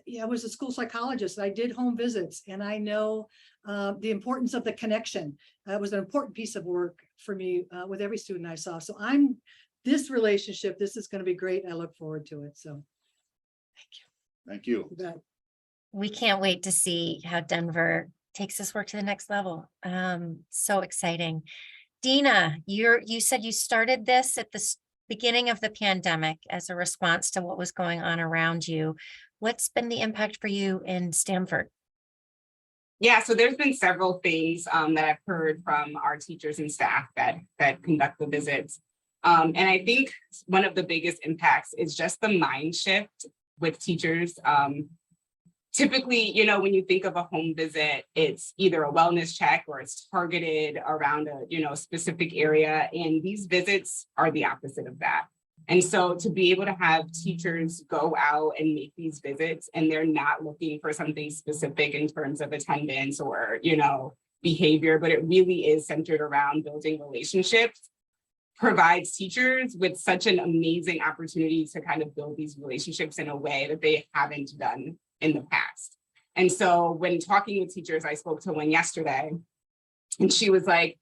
yeah, I was a school psychologist. I did home visits, and I know the importance of the connection. It was an important piece of work for me with every student I saw. So this relationship, this is going to be great. I look forward to it. So thank you. Thank you. You bet. We can't wait to see how Denver takes this work to the next level. So exciting. Dena, you said you started this at the beginning of the pandemic as a response to what was going on around you. What's been the impact for you in Stamford? Yeah, so there's been several things that I've heard from our teachers and staff that conduct the visits. And I think one of the biggest impacts is just the mind shift with teachers. Typically, when you think of a home visit, it's either a wellness check or it's targeted around a specific area. And these visits are the opposite of that. And so to be able to have teachers go out and make these visits, and they're not looking for something specific in terms of attendance or, behavior, but it really is centered around building relationships, provides teachers with such an amazing opportunity to kind of build these relationships in a way that they haven't done in the past. And so when talking with teachers, I spoke to one yesterday, and she was like,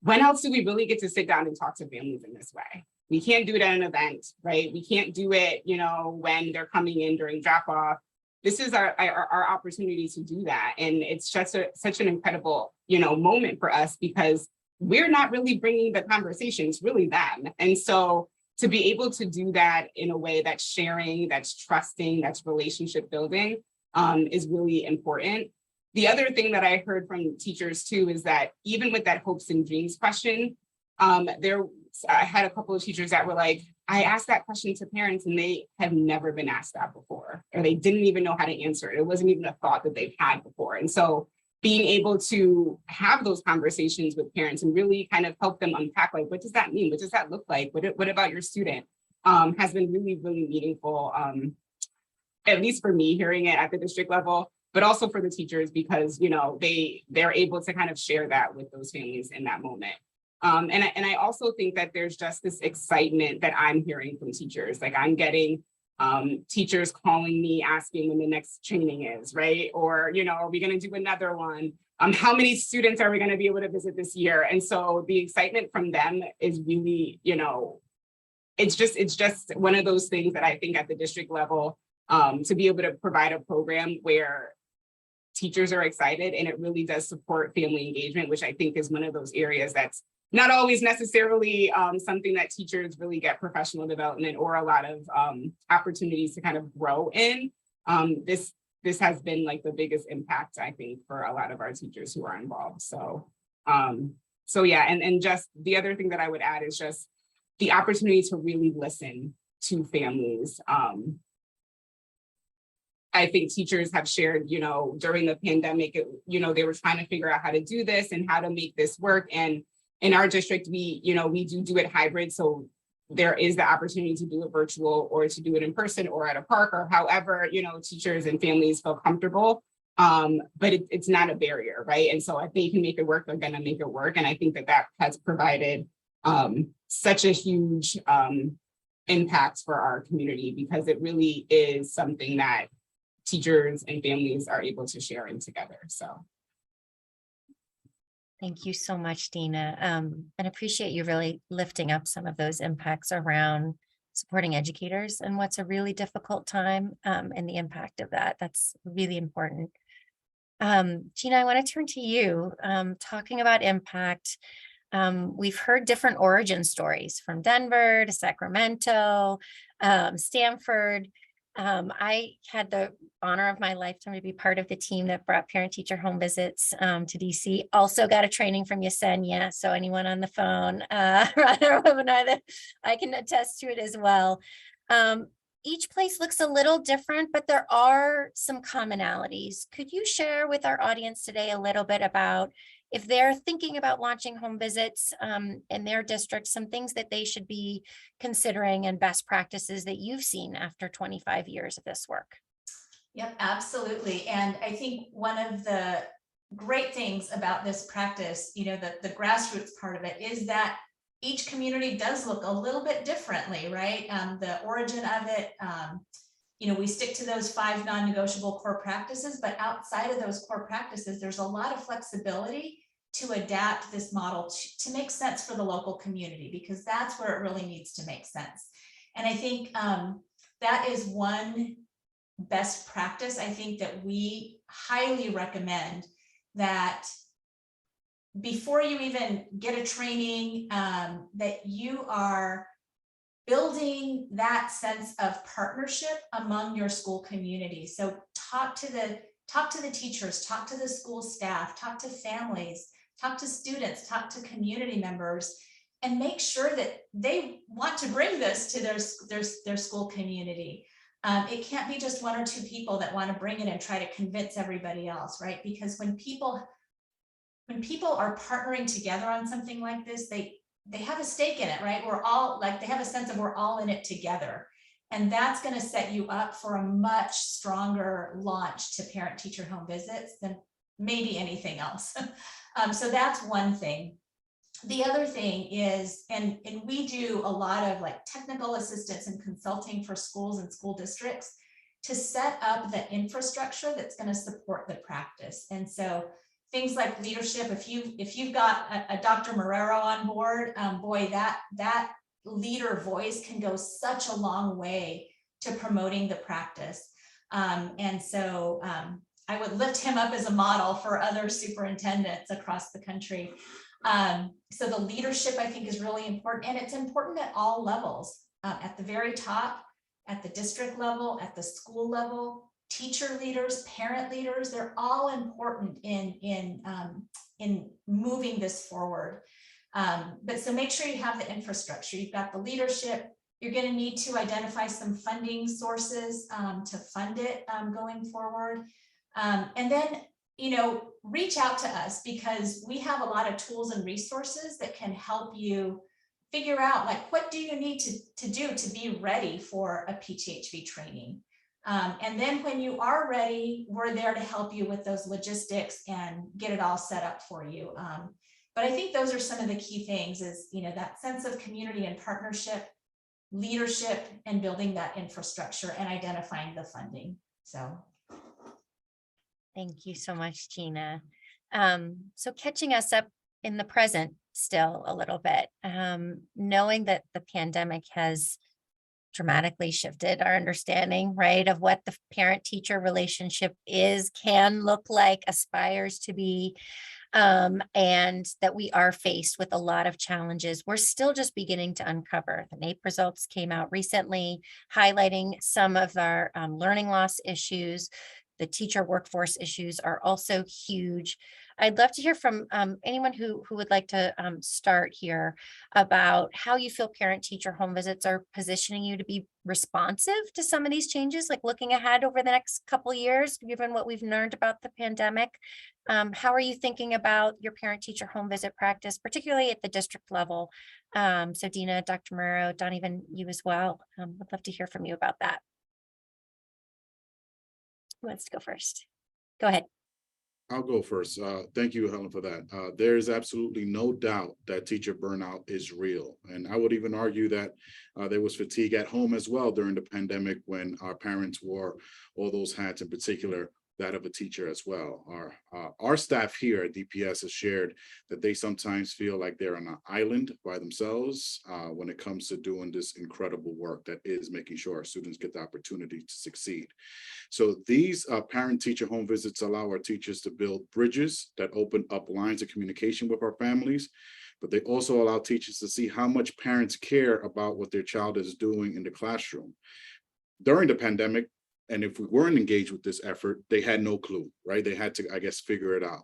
when else do we really get to sit down and talk to families in this way? We can't do it at an event, right? We can't do it, when they're coming in during drop off. This is our opportunity to do that. And it's just such an incredible, moment for us, because we're not really bringing the conversation, it's really them. And so to be able to do that in a way that's sharing, that's trusting, that's relationship building is really important. The other thing that I heard from teachers too is that even with that hopes and dreams question, I had a couple of teachers that were like, I asked that question to parents and they have never been asked that before, or they didn't even know how to answer it. It wasn't even a thought that they've had before. And so being able to have those conversations with parents and really kind of help them unpack, like, what does that mean? What does that look like? What about your student? Has been really, really meaningful, at least for me hearing it at the district level, but also for the teachers, because, they're able to kind of share that with those families in that moment. And I also think that there's just this excitement that I'm hearing from teachers. Like, I'm getting teachers calling me asking when the next training is, right? Or, are we going to do another one? How many students are we going to be able to visit this year? And so the excitement from them is really, it's just one of those things that I think at the district level, to be able to provide a program where teachers are excited and it really does support family engagement, which I think is one of those areas that's not always necessarily something that teachers really get professional development or a lot of opportunities to kind of grow in. This has been like the biggest impact, I think, for a lot of our teachers who are involved. So yeah, and just the other thing that I would add is just the opportunity to really listen to families. I think teachers have shared, during the pandemic, they were trying to figure out how to do this and how to make this work. And in our district, we do it hybrid. So there is the opportunity to do it virtual or to do it in person or at a park or however, teachers and families feel comfortable. But it's not a barrier, right? And so if they can make it work, they're going to make it work. And I think that has provided such a huge impact for our community, because it really is something that teachers and families are able to share in together. So. Thank you so much, Dena. And appreciate you really lifting up some of those impacts around supporting educators and what's a really difficult time, and the impact of that. That's really important. Gina, I want to turn to you, talking about impact. We've heard different origin stories from Denver to Sacramento, Stamford. I had the honor of my lifetime to be part of the team that brought parent-teacher home visits to DC. Also got a training from Yesenia, so anyone on the phone on our webinar, that I can attest to it as well. Each place looks a little different, but there are some commonalities. Could you share with our audience today a little bit about, if they're thinking about launching home visits in their district, some things that they should be considering and best practices that you've seen after 25 years of this work? Yep, absolutely. And I think one of the great things about this practice, you know, the grassroots part of it, is that each community does look a little bit differently, right? The origin of it, you know, we stick to those 5 non-negotiable core practices, but outside of those core practices, there's a lot of flexibility to adapt this model to make sense for the local community, because that's where it really needs to make sense. And I think that is one best practice, I think, that we highly recommend, that before you even get a training, that you are building that sense of partnership among your school community. So talk to the teachers, talk to the school staff, talk to families, talk to students, talk to community members, and make sure that they want to bring this to their school community. It can't be just 1 or 2 people that want to bring it and try to convince everybody else, right? Because when people are partnering together on something like this, they have a stake in it, right? We're all like, they have a sense of we're all in it together. And that's going to set you up for a much stronger launch to parent-teacher home visits than maybe anything else. So that's one thing. The other thing is, and we do a lot of like technical assistance and consulting for schools and school districts to set up the infrastructure that's going to support the practice. And so things like leadership, if you've got a Dr. Marrero on board, boy, that leader voice can go such a long way to promoting the practice. And so I would lift him up as a model for other superintendents across the country. So the leadership, I think, is really important, and it's important at all levels, at the very top, at the district level, at the school level. Teacher leaders, parent leaders, they're all important in moving this forward. But so make sure you have the infrastructure. You've got the leadership. You're going to need to identify some funding sources to fund it going forward. And then, you know, reach out to us, because we have a lot of tools and resources that can help you figure out, like, what do you need to do to be ready for a PTHV training. And then when you are ready, we're there to help you with those logistics and get it all set up for you. But I think those are some of the key things, is, you know, that sense of community and partnership, leadership, and building that infrastructure and identifying the funding. So. Thank you so much, Gina. So catching us up in the present still a little bit, knowing that the pandemic has dramatically shifted our understanding, right, of what the parent-teacher relationship is, can look like, aspires to be, and that we are faced with a lot of challenges we're still just beginning to uncover. The NAEP results came out recently, highlighting some of our learning loss issues. The teacher workforce issues are also huge. I'd love to hear from anyone who would like to start here about how you feel parent-teacher home visits are positioning you to be responsive to some of these changes, like looking ahead over the next couple of years, given what we've learned about the pandemic. How are you thinking about your parent-teacher home visit practice, particularly at the district level? So Dena, Dr. Marrero, Don, even you as well. I'd love to hear from you about that. Who wants to go first? Go ahead. I'll go first. Thank you, Helen, for that. There is absolutely no doubt that teacher burnout is real. And I would even argue that there was fatigue at home as well during the pandemic, when our parents wore all those hats, in particular that of a teacher as well. Our staff here at DPS has shared that they sometimes feel like they're on an island by themselves when it comes to doing this incredible work that is making sure our students get the opportunity to succeed. So these parent-teacher home visits allow our teachers to build bridges that open up lines of communication with our families, but they also allow teachers to see how much parents care about what their child is doing in the classroom. During the pandemic, and if we weren't engaged with this effort, they had no clue, right? They had to, I guess, figure it out.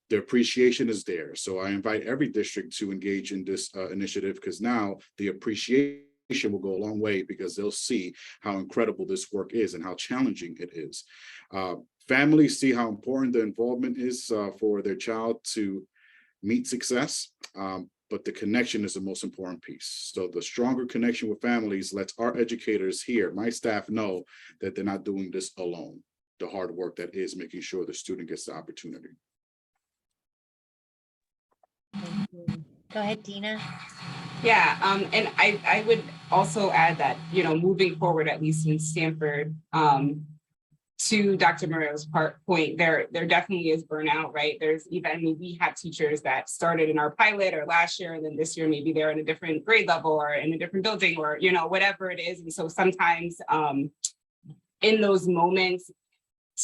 The appreciation is there. So I invite every district to engage in this initiative, because now the appreciation will go a long way, because they'll see how incredible this work is and how challenging it is. Families see how important the involvement is for their child to meet success. But the connection is the most important piece. So the stronger connection with families lets our educators here, my staff, know that they're not doing this alone. The hard work that is making sure the student gets the opportunity. Thank you. Go ahead, Dena. Yeah, and I would also add that, moving forward, at least in Stamford, to Dr. Marrero's point, there definitely is burnout, right? We have teachers that started in our pilot or last year, and then this year, maybe they're in a different grade level or in a different building or, whatever it is. And so sometimes in those moments,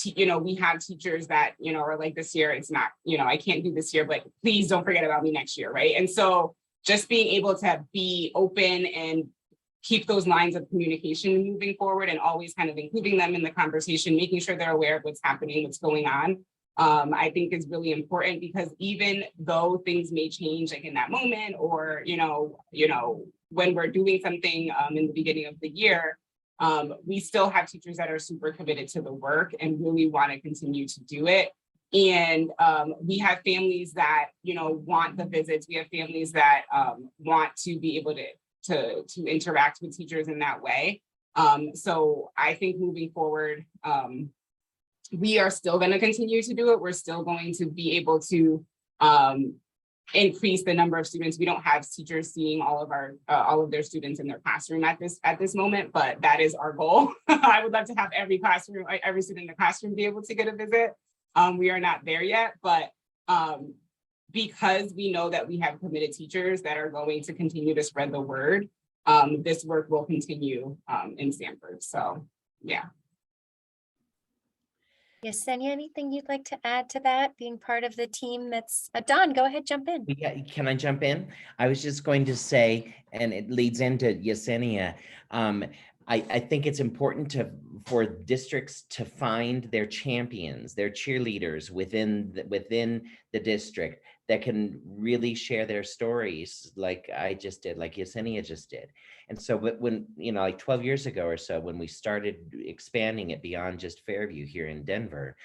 we have teachers that, are like, this year, it's not, I can't do this year, but please don't forget about me next year, right? And so just being able to be open and keep those lines of communication moving forward and always kind of including them in the conversation, making sure they're aware of what's happening, what's going on, I think is really important, because even though things may change like in that moment or, when we're doing something in the beginning of the year, we still have teachers that are super committed to the work and really want to continue to do it. And we have families that, want the visits. We have families that want to be able to interact with teachers in that way. So I think moving forward, we are still going to continue to do it. We're still going to be able to increase the number of students. We don't have teachers seeing all of their students in their classroom at this moment, but that is our goal. I would love to have every student in the classroom be able to get a visit. We are not there yet, but because we know that we have committed teachers that are going to continue to spread the word, this work will continue in Stamford. So, yeah. Yesenia, anything you'd like to add to that, being part of the team that's, Don, go ahead, jump in. Yeah, can I jump in? I was just going to say, and it leads into Yesenia, I think it's important for districts to find their champions, their cheerleaders within the district that can really share their stories like I just did, like Yesenia just did. And so when, like 12 years ago or so, when we started expanding it beyond just Fairview here in Denver,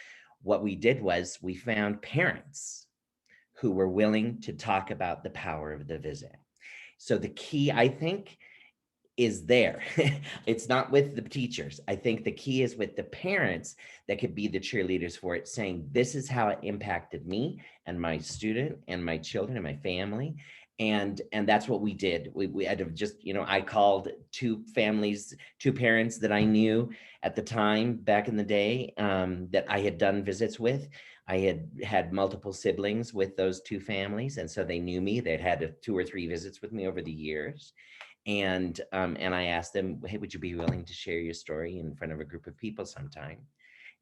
what we did was we found parents who were willing to talk about the power of the visit. So the key, I think, is there. It's not with the teachers. I think the key is with the parents that could be the cheerleaders for it, saying, this is how it impacted me and my student and my children and my family. And that's what we did. We had to just, I called two parents that I knew at the time back in the day that I had done visits with. I had multiple siblings with those two families. And so they knew me. They'd had 2 or 3 visits with me over the years. And I asked them, hey, would you be willing to share your story in front of a group of people sometime?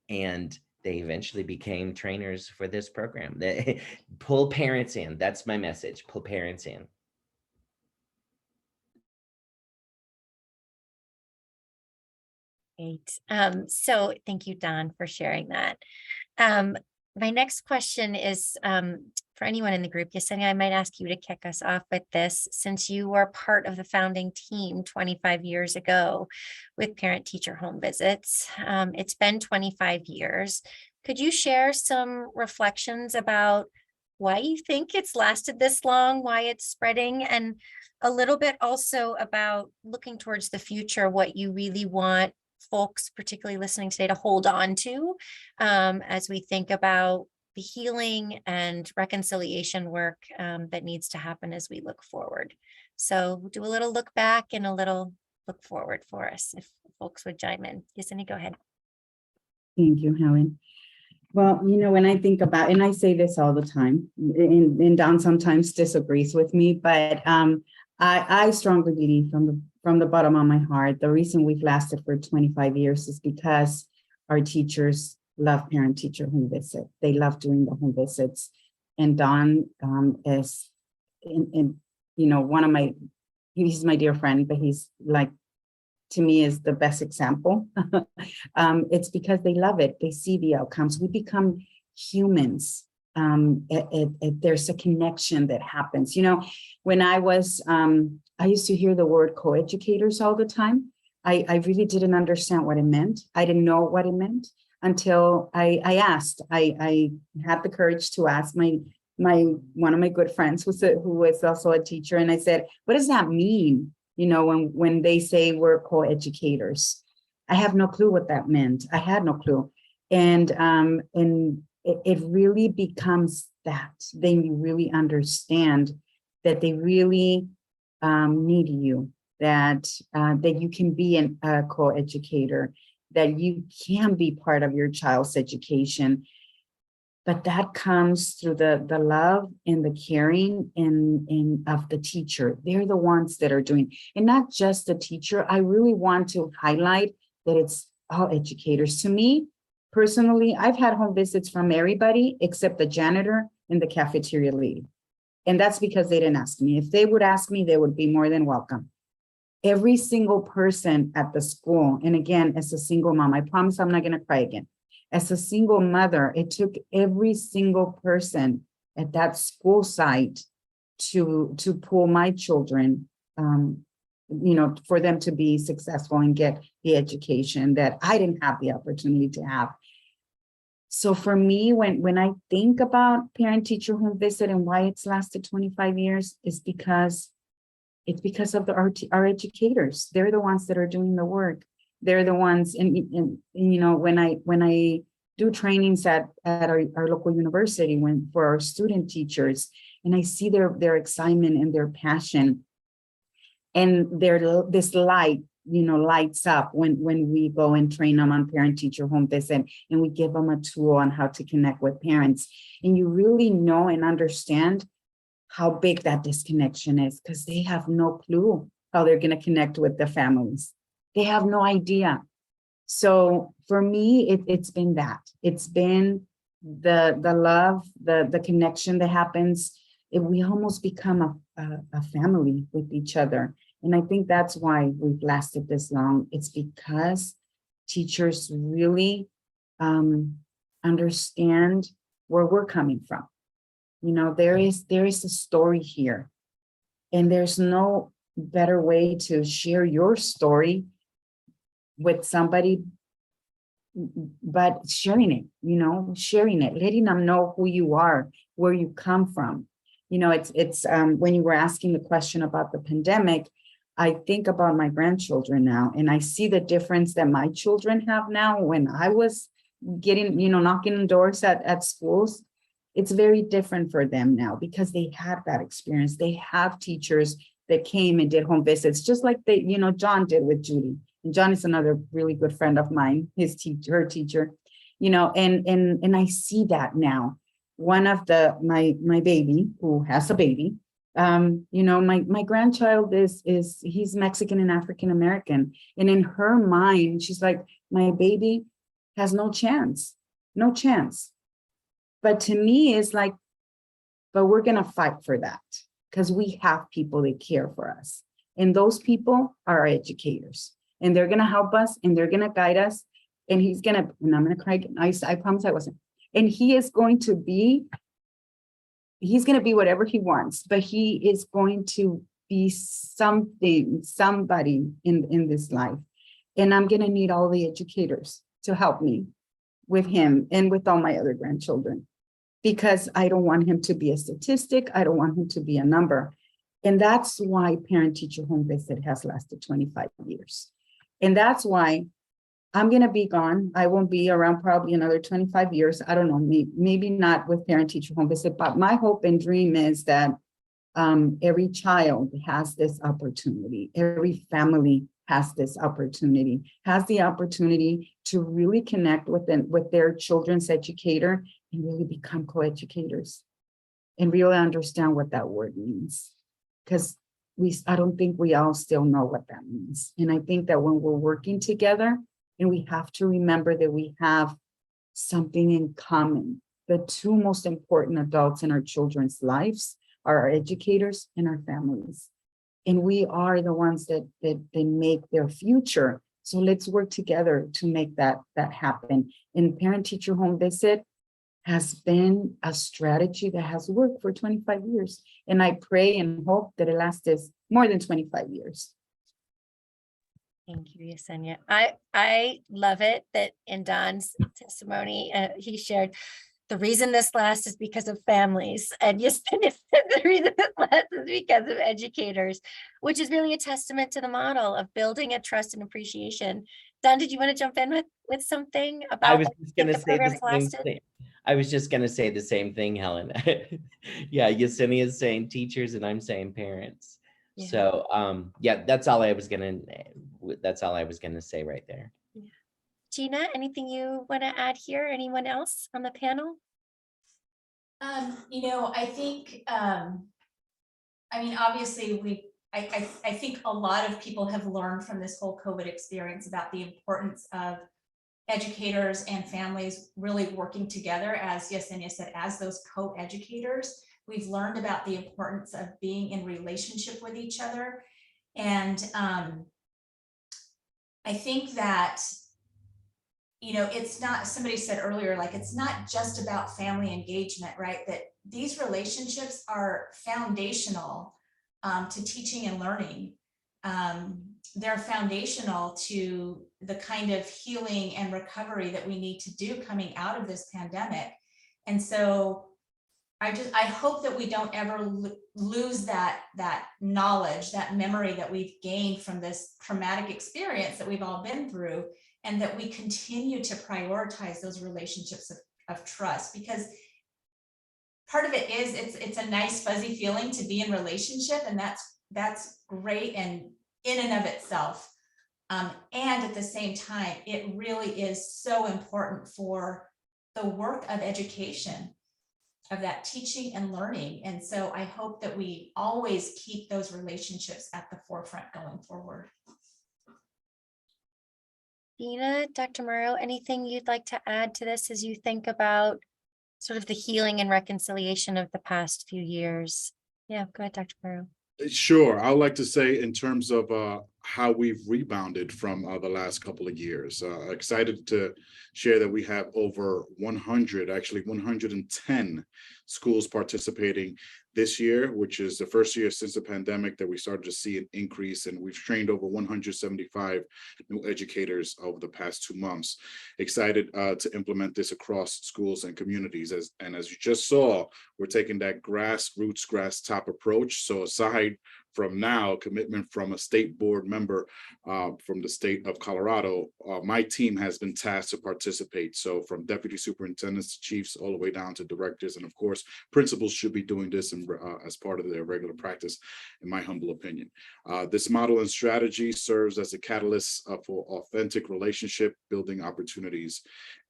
And they eventually became trainers for this program. They pull parents in. That's my message. Pull parents in. Great. So thank you, Don, for sharing that. My next question is for anyone in the group. Yesenia, I might ask you to kick us off with this, since you were part of the founding team 25 years ago with parent-teacher home visits. It's been 25 years. Could you share some reflections about why you think it's lasted this long, why it's spreading, and a little bit also about looking towards the future, what you really want folks, particularly listening today, to hold on to as we think about the healing and reconciliation work that needs to happen as we look forward. So we'll do a little look back and a little look forward for us, if folks would chime in. Yesenia, go ahead. Thank you, Helen. Well, when I think about, and I say this all the time, and Don sometimes disagrees with me, but I strongly believe from the bottom of my heart, the reason we've lasted for 25 years is because our teachers love parent-teacher home visit. They love doing the home visits. And Don is, one of my, he's my dear friend, but he's like, to me, is the best example. It's because they love it. They see the outcomes. We become humans. There's a connection that happens. When I was, I used to hear the word co-educators all the time. I really didn't understand what it meant. I didn't know what it meant until I asked. I had the courage to ask one of my good friends who was also a teacher, and I said, "What does that mean? When they say we're co-educators?" I have no clue what that meant. I had no clue, and it really becomes that. Then you really understand that they really need you. That you can be a co-educator, that you can be part of your child's education. But that comes through the love and the caring and of the teacher. They're the ones that are doing, and not just the teacher. I really want to highlight that it's all educators. To me, personally, I've had home visits from everybody except the janitor and the cafeteria lady. And that's because they didn't ask me. If they would ask me, they would be more than welcome. Every single person at the school, and again, as a single mom, I promise I'm not gonna cry again. As a single mother, it took every single person at that school site to pull my children, for them to be successful and get the education that I didn't have the opportunity to have. So for me, when I think about parent-teacher home visit and why it's lasted 25 years, it's because of our educators. They're the ones that are doing the work. They're the ones, and when I do trainings at our local university for our student teachers, and I see their excitement and their passion, and this light, lights up when we go and train them on parent-teacher home visit, and we give them a tool on how to connect with parents, and you really know and understand how big that disconnection is, because they have no clue how they're going to connect with the families. They have no idea. So for me, it's been that. It's been the love, the connection that happens. We almost become a family with each other. And I think that's why we've lasted this long. It's because teachers really understand where we're coming from. There is a story here, and there's no better way to share your story with somebody but sharing it, letting them know who you are, where you come from. It's when you were asking the question about the pandemic, I think about my grandchildren now, and I see the difference that my children have now. When I was getting, knocking on doors at schools, it's very different for them now because they had that experience. They have teachers that came and did home visits, just like John did with Judy. And John is another really good friend of mine, her teacher, and I see that now. One of my baby who has a baby, my grandchild he's Mexican and African American. And in her mind, she's like, my baby has no chance. But to me, it's like, but we're going to fight for that because we have people that care for us. And those people are our educators. And they're going to help us and they're going to guide us. And and I'm going to cry again. I promise I wasn't. And he's going to be whatever he wants, but he is going to be somebody in this life. And I'm going to need all the educators to help me with him and with all my other grandchildren, because I don't want him to be a statistic. I don't want him to be a number. And that's why parent-teacher home visit has lasted 25 years. And that's why I'm going to be gone. I won't be around probably another 25 years. I don't know, maybe not with parent-teacher home visit, but my hope and dream is that every child has this opportunity. Every family has this opportunity, has the opportunity to really connect with their children's educator and really become co-educators and really understand what that word means. Because I don't think we all still know what that means. And I think that when we're working together, and we have to remember that we have something in common. The two most important adults in our children's lives are our educators and our families. And we are the ones that make their future. So let's work together to make that happen. And parent-teacher home visit has been a strategy that has worked for 25 years. And I pray and hope that it lasts more than 25 years. Thank you, Yesenia. I love it that in Don's testimony, he shared the reason this lasts is because of families. And Yesenia said the reason this lasts is because of educators, which is really a testament to the model of building a trust and appreciation. Don, did you want to jump in with something about I was just going to say the programs same lasted? thing. I was just going to say the same thing, Helen. Yeah, Yesenia is saying teachers and I'm saying parents. Yeah. So yeah, that's all I was gonna say right there. Yeah. Gina, anything you want to add here? Anyone else on the panel? I think, I mean, obviously I think a lot of people have learned from this whole COVID experience about the importance of educators and families really working together, as Yesenia said, as those co-educators. We've learned about the importance of being in relationship with each other. And I think that, it's not, somebody said earlier, like, it's not just about family engagement, right? That these relationships are foundational to teaching and learning. They're foundational to the kind of healing and recovery that we need to do coming out of this pandemic. And so I hope that we don't ever lose that knowledge, that memory that we've gained from this traumatic experience that we've all been through, and that we continue to prioritize those relationships of trust, because part of it is it's a nice fuzzy feeling to be in relationship, and that's great and in and of itself. And at the same time, it really is so important for the work of education, of that teaching and learning. And so I hope that we always keep those relationships at the forefront going forward. Dena, Dr. Marrero, anything you'd like to add to this as you think about sort of the healing and reconciliation of the past few years? Yeah, go ahead, Dr. Marrero. Sure. I would like to say in terms of how we've rebounded from the last couple of years. Excited to share that we have over 100, actually 110 schools participating this year, which is the first year since the pandemic that we started to see an increase, and we've trained over 175 new educators over the past 2 months. Excited to implement this across schools and communities. As you just saw, we're taking that grassroots, grass top approach. So aside from now, commitment from a state board member from the state of Colorado, my team has been tasked to participate. So from deputy superintendents, chiefs, all the way down to directors, and of course, principals should be doing this as part of their regular practice, in my humble opinion. This model and strategy serves as a catalyst for authentic relationship building opportunities.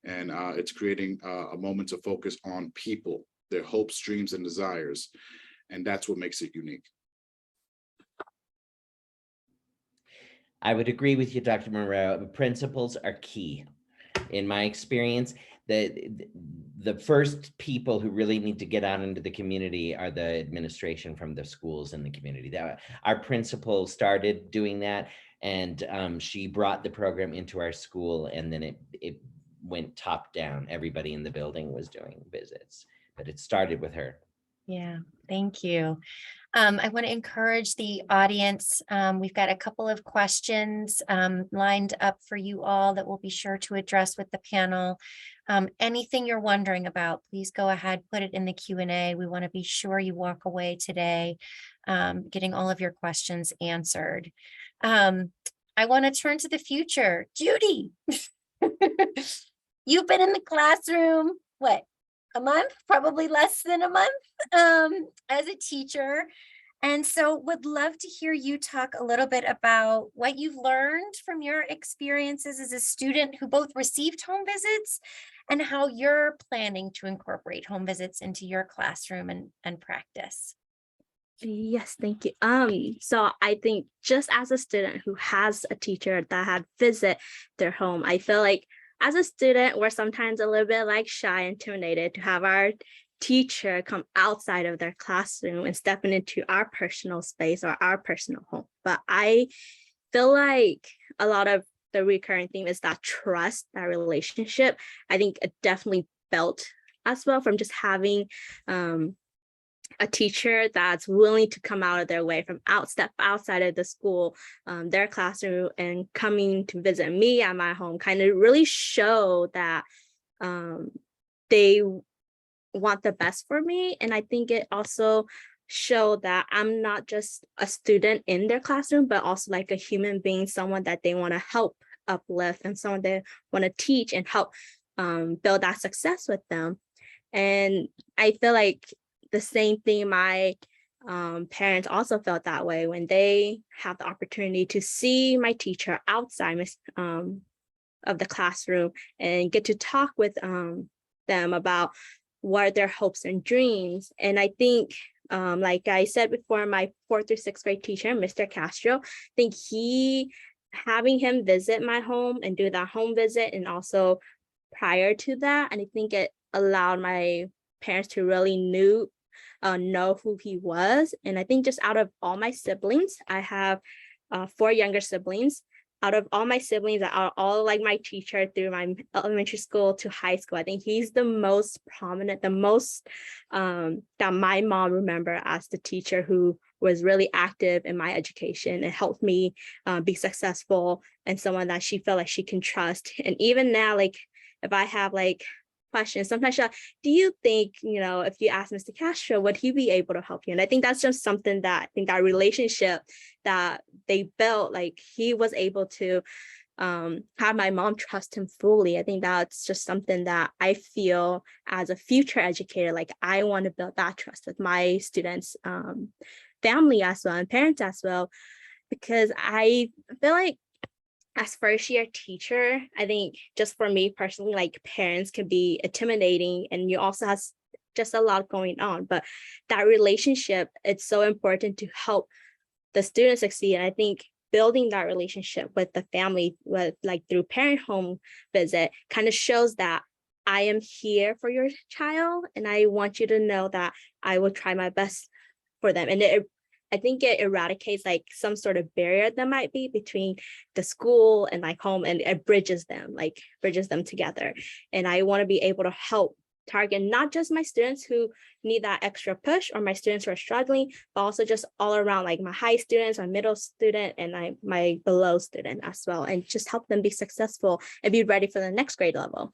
And it's creating a moment to focus on people, their hopes, dreams, and desires. And that's what makes it unique. I would agree with you, Dr. Marrero. Principals are key. In my experience, the first people who really need to get out into the community are the administration from the schools and the community. Our principal started doing that, and she brought the program into our school, and then it went top down. Everybody in the building was doing visits, but it started with her. Yeah, thank you. I want to encourage the audience. We've got a couple of questions lined up for you all that we'll be sure to address with the panel. Anything you're wondering about, please go ahead, put it in the Q&A. We want to be sure you walk away today getting all of your questions answered. I want to turn to the future. Judy, you've been in the classroom, what? A month, probably less than a month as a teacher. And so would love to hear you talk a little bit about what you've learned from your experiences as a student who both received home visits and how you're planning to incorporate home visits into your classroom and practice. Yes, thank you. So I think just as a student who has a teacher that had visit their home, I feel like as a student, we're sometimes a little bit like shy, intimidated to have our teacher come outside of their classroom and stepping into our personal space or our personal home. But I feel like a lot of the recurring theme is that trust, that relationship. I think it definitely built as well from just having a teacher that's willing to come out of their way from step outside of the school, their classroom, and coming to visit me at my home, kind of really show that they want the best for me. And I think it also showed that I'm not just a student in their classroom, but also like a human being, someone that they want to help uplift and someone they want to teach and help build that success with them. And I feel like the same thing, my parents also felt that way when they have the opportunity to see my teacher outside of the classroom and get to talk with them about what are their hopes and dreams. And I think, like I said before, my 4th through 6th grade teacher, Mr. Castro, I think having him visit my home and do that home visit, and also prior to that, and I think it allowed my parents to really know who he was. And I think just out of all my siblings, I have 4 younger siblings. Out of all my siblings that are all like my teacher through my elementary school to high school, I think he's the most prominent, the most that my mom remember as the teacher who was really active in my education and helped me be successful, and someone that she felt like she can trust. And even now, like if I have like questions, sometimes she'll, do you think, if you ask Mr. Castro, would he be able to help you? And I think that's just something that I think that relationship that they built, like he was able to have my mom trust him fully. I think that's just something that I feel as a future educator, like I want to build that trust with my students, family as well, and parents as well, because I feel like as first year teacher, I think just for me personally, like parents can be intimidating, and you also have just a lot going on, but that relationship, it's so important to help the students succeed. And I think building that relationship with the family, with like through parent home visit, kind of shows that I am here for your child, and I want you to know that I will try my best for them. And I think it eradicates like some sort of barrier that might be between the school and like home, and it bridges them together. And I want to be able to help target not just my students who need that extra push or my students who are struggling, but also just all around, like my high students, my middle student, and my below student as well, and just help them be successful and be ready for the next grade level.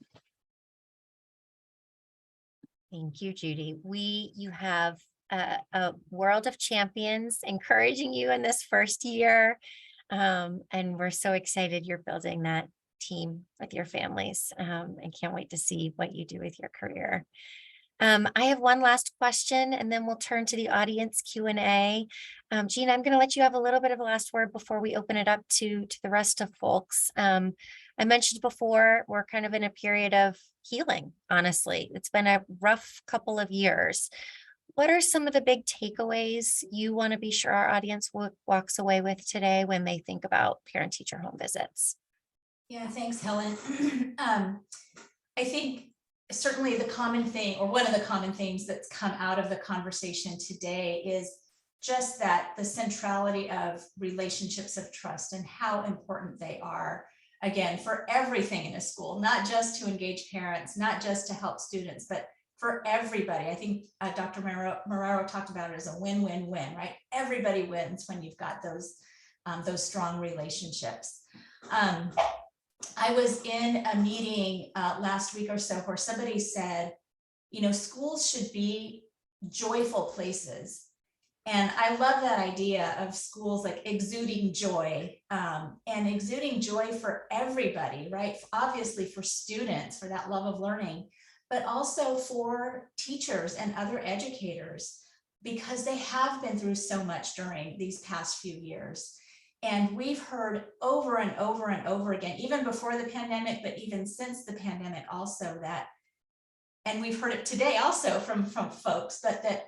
Thank you, Judy. You have a world of champions encouraging you in this first year. And we're so excited you're building that team with your families, and can't wait to see what you do with your career. I have one last question, and then we'll turn to the audience Q&A. Gina, I'm going to let you have a little bit of a last word before we open it up to the rest of folks. I mentioned before, we're kind of in a period of healing, honestly. It's been a rough couple of years. What are some of the big takeaways you want to be sure our audience walks away with today when they think about parent-teacher home visits? Yeah, thanks, Helen. I think certainly the common thing, or one of the common themes that's come out of the conversation today, is just that the centrality of relationships of trust and how important they are, again, for everything in a school, not just to engage parents, not just to help students, but for everybody. I think Dr. Marrero talked about it as a win-win-win, right? Everybody wins when you've got those strong relationships. I was in a meeting last week or so where somebody said, schools should be joyful places. And I love that idea of schools like exuding joy, and exuding joy for everybody, right? Obviously for students, for that love of learning, but also for teachers and other educators. because they have been through so much during these past few years. And we've heard over and over and over again, even before the pandemic, but even since the pandemic also, that, and we've heard it today also from folks, but that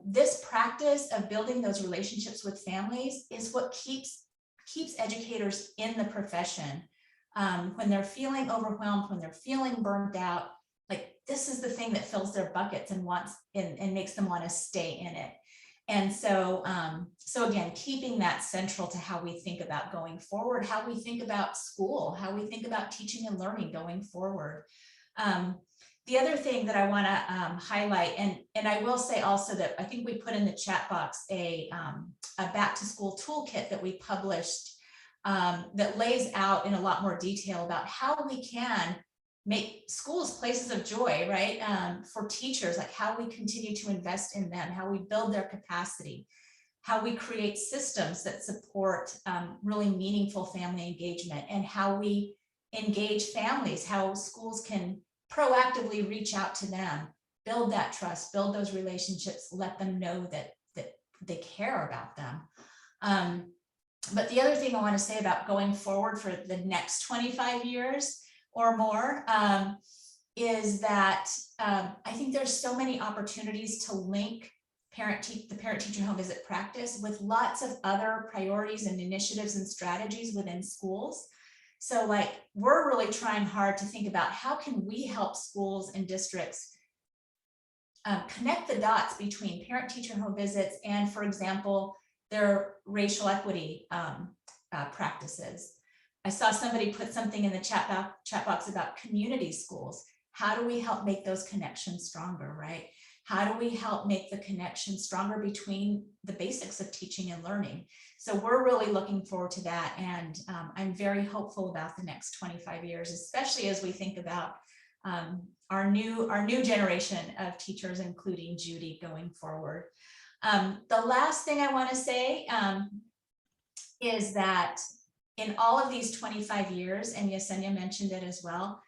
this practice of building those relationships with families is what keeps educators in the profession. When they're feeling overwhelmed, when they're feeling burned out, like this is the thing that fills their buckets and and makes them want to stay in it. And so, so again, keeping that central to how we think about going forward, how we think about school, how we think about teaching and learning going forward. The other thing that I want to highlight, and I will say also that I think we put in the chat box a back to school toolkit that we published that lays out in a lot more detail about how we can make schools places of joy, right? For teachers, like how we continue to invest in them, how we build their capacity, how we create systems that support really meaningful family engagement, and how we engage families, how schools can proactively reach out to them, build that trust, build those relationships, let them know that they care about them. But the other thing I want to say about going forward for the next 25 years or more is that I think there's so many opportunities to link the parent-teacher home visit practice with lots of other priorities and initiatives and strategies within schools. So like, we're really trying hard to think about how can we help schools and districts connect the dots between parent-teacher home visits and, for example, their racial equity practices. I saw somebody put something in the chat box about community schools. How do we help make those connections stronger, right? How do we help make the connection stronger between the basics of teaching and learning? So we're really looking forward to that. And I'm very hopeful about the next 25 years, especially as we think about our new generation of teachers, including Judy, going forward. The last thing I want to say is that in all of these 25 years, and Yesenia mentioned it as well,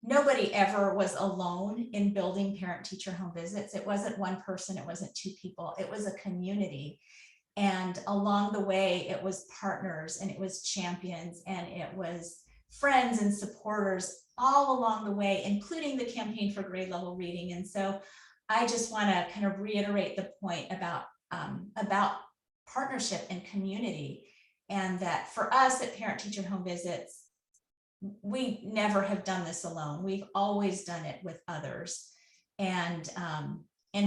nobody ever was alone in building parent-teacher home visits. It wasn't one person, it wasn't two people, it was a community. And along the way, it was partners and it was champions and it was friends and supporters all along the way, including the campaign for grade level reading. And so I just want to kind of reiterate the point about partnership and community, and that for us at parent-teacher home visits, we never have done this alone. We've always done it with others. And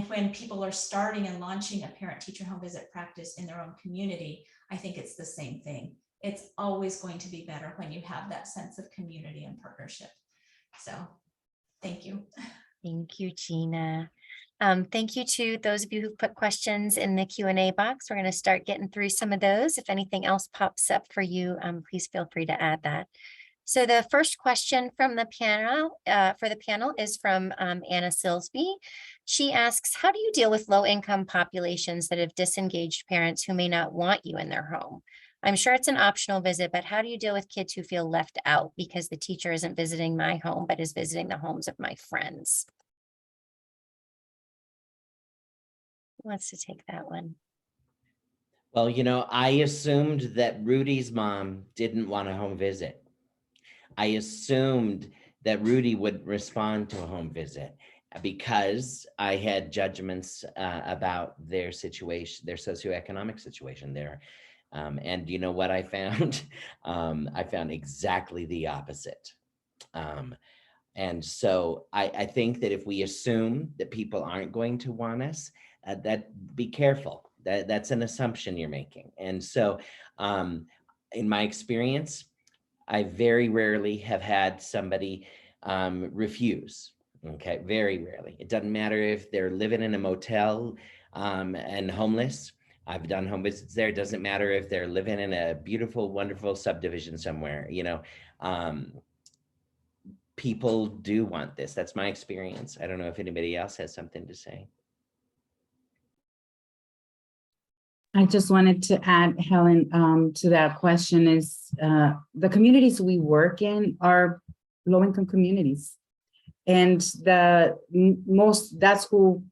when people are starting and launching a parent-teacher home visit practice in their own community, I think it's the same thing. It's always going to be better when you have that sense of community and partnership. So thank you. Thank you, Gina. Thank you to those of you who put questions in the Q&A box. We're going to start getting through some of those. If anything else pops up for you, please feel free to add that. So the first question from the panel is from Anna Silsby. She asks, how do you deal with low-income populations that have disengaged parents who may not want you in their home? I'm sure it's an optional visit, but how do you deal with kids who feel left out because the teacher isn't visiting my home, but is visiting the homes of my friends? Who wants to take that one? Well, you know, I assumed that Rudy's mom didn't want a home visit. I assumed that Rudy would respond to a home visit because I had judgments about their situation, their socioeconomic situation there. And you know what I found? I found exactly the opposite. And so I think that if we assume that people aren't going to want us, that be careful. That's an assumption you're making. And so in my experience, I very rarely have had somebody refuse. Okay, very rarely. It doesn't matter if they're living in a motel and homeless. I've done home visits there. It doesn't matter if they're living in a beautiful, wonderful subdivision somewhere. You know, people do want this. That's my experience. I don't know if anybody else has something to say. I just wanted to add, Helen, to that question is the communities we work in are low-income communities. And that's who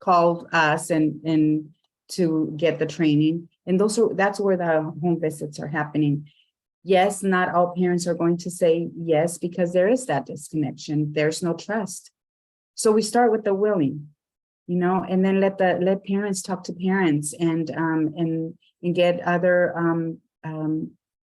called us and to get the training. And that's where the home visits are happening. Yes, not all parents are going to say yes, because there is that disconnection. There's no trust. So we start with the willing, and then let parents talk to parents and get other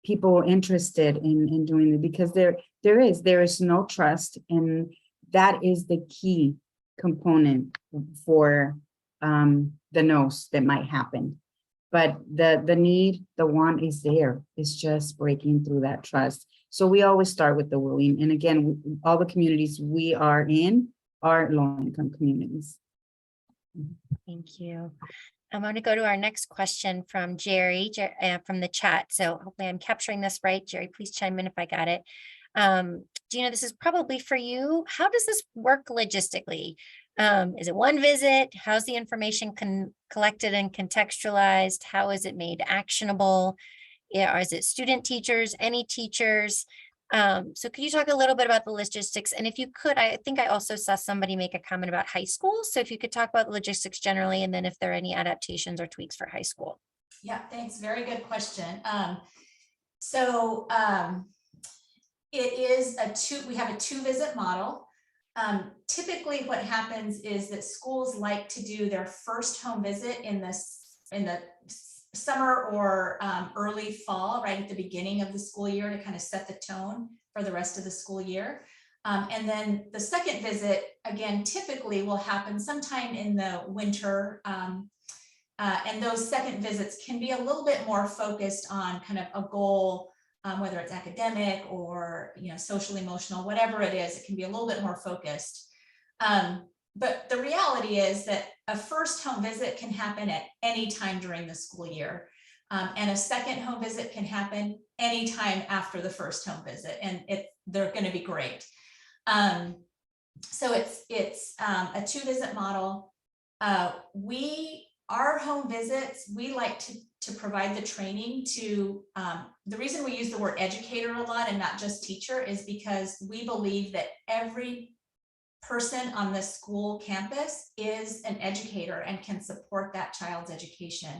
people interested in doing it, because there is no trust, and that is the key component for the no's that might happen. But the need, the want is there. It's just breaking through that trust. So we always start with the willing. And again, all the communities we are in are low-income communities. Thank you. I'm going to go to our next question from Jerry from the chat. So hopefully I'm capturing this right. Jerry, please chime in if I got it. Gina, this is probably for you. How does this work logistically? Is it one visit? How's the information collected and contextualized? How is it made actionable? Yeah, or is it student teachers, any teachers? So could you talk a little bit about the logistics? And if you could, I think I also saw somebody make a comment about high school. So if you could talk about the logistics generally, and then if there are any adaptations or tweaks for high school. Yeah, thanks. Very good question. It is we have a 2-visit model. Typically what happens is that schools like to do their first home visit in the summer or early fall, right at the beginning of the school year, to kind of set the tone for the rest of the school year. And then the second visit, again, typically will happen sometime in the winter. And those second visits can be a little bit more focused on kind of a goal, whether it's academic or social, emotional, whatever it is, it can be a little bit more focused. But the reality is that a first home visit can happen at any time during the school year. And a second home visit can happen anytime after the first home visit, and they're going to be great. So it's a 2-visit model. Our home visits, we like to provide the training to, the reason we use the word educator a lot and not just teacher is because we believe that every person on the school campus is an educator and can support that child's education.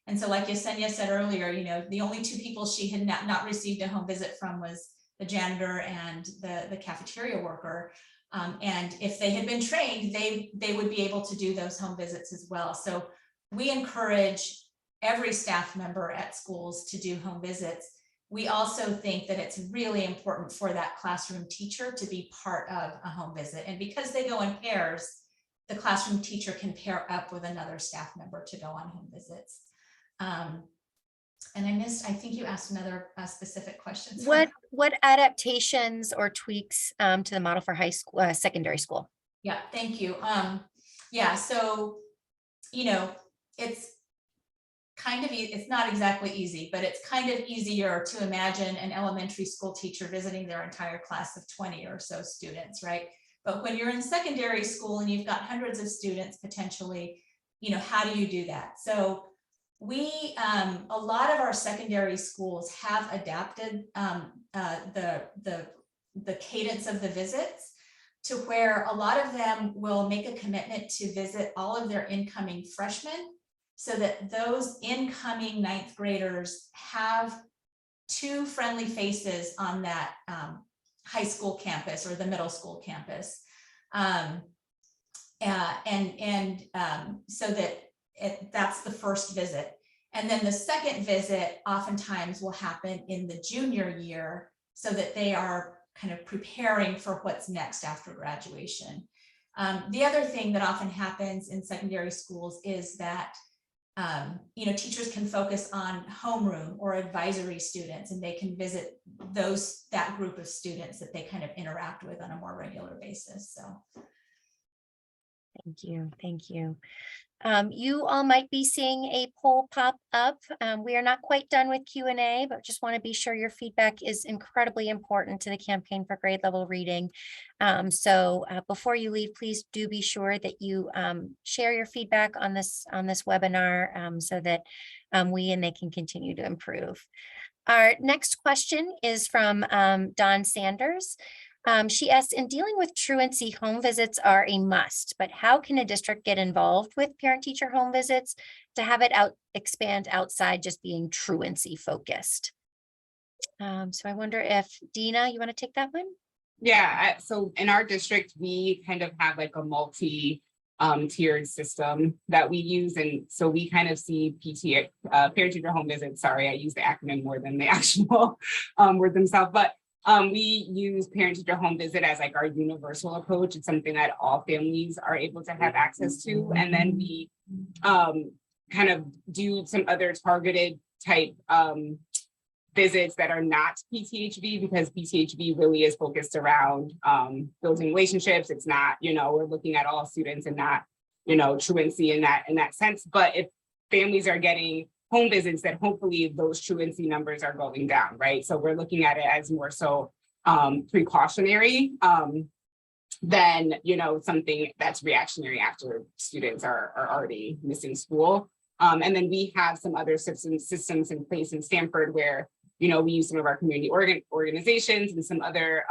And so like Yesenia said earlier, the only 2 people she had not received a home visit from was the janitor and the cafeteria worker. And if they had been trained, they would be able to do those home visits as well. So we encourage every staff member at schools to do home visits. We also think that it's really important for that classroom teacher to be part of a home visit. And because they go in pairs, the classroom teacher can pair up with another staff member to go on home visits. And I think you asked another specific question. What adaptations or tweaks to the model for high school, secondary school? Yeah, thank you. Yeah, so, it's not exactly easy, but it's kind of easier to imagine an elementary school teacher visiting their entire class of 20 or so students, right? But when you're in secondary school and you've got hundreds of students potentially, how do you do that? So a lot of our secondary schools have adapted the cadence of the visits to where a lot of them will make a commitment to visit all of their incoming freshmen, so that those incoming 9th graders have 2 friendly faces on that high school campus or the middle school campus. So that that's the first visit. And then the second visit oftentimes will happen in the junior year, so that they are kind of preparing for what's next after graduation. The other thing that often happens in secondary schools is that teachers can focus on homeroom or advisory students, and they can visit that group of students that they kind of interact with on a more regular basis. So thank you. Thank you. You all might be seeing a poll pop up. We are not quite done with Q&A, but just want to be sure your feedback is incredibly important to the campaign for grade level reading. So before you leave, please do be sure that you share your feedback on this webinar so that we and they can continue to improve. Our next question is from Don Sanders. She asks, in dealing with truancy, home visits are a must, but how can a district get involved with parent-teacher home visits to have it expand outside just being truancy focused? So I wonder if Dena, you want to take that one? Yeah, so in our district, we kind of have like a tiered system that we use. And so we kind of see parent-teacher home visits. Sorry, I use the acronym more than the actual word themselves, but we use parent-teacher home visit as like our universal approach. It's something that all families are able to have access to. And then we kind of do some other targeted type visits that are not PTHV, because PTHV really is focused around building relationships. It's not, we're looking at all students and not, truancy in that sense. But if families are getting home visits, then hopefully those truancy numbers are going down, right? So we're looking at it as more so precautionary than, something that's reactionary after students are already missing school. And then we have some other systems in place in Stamford where we use some of our community organizations and some other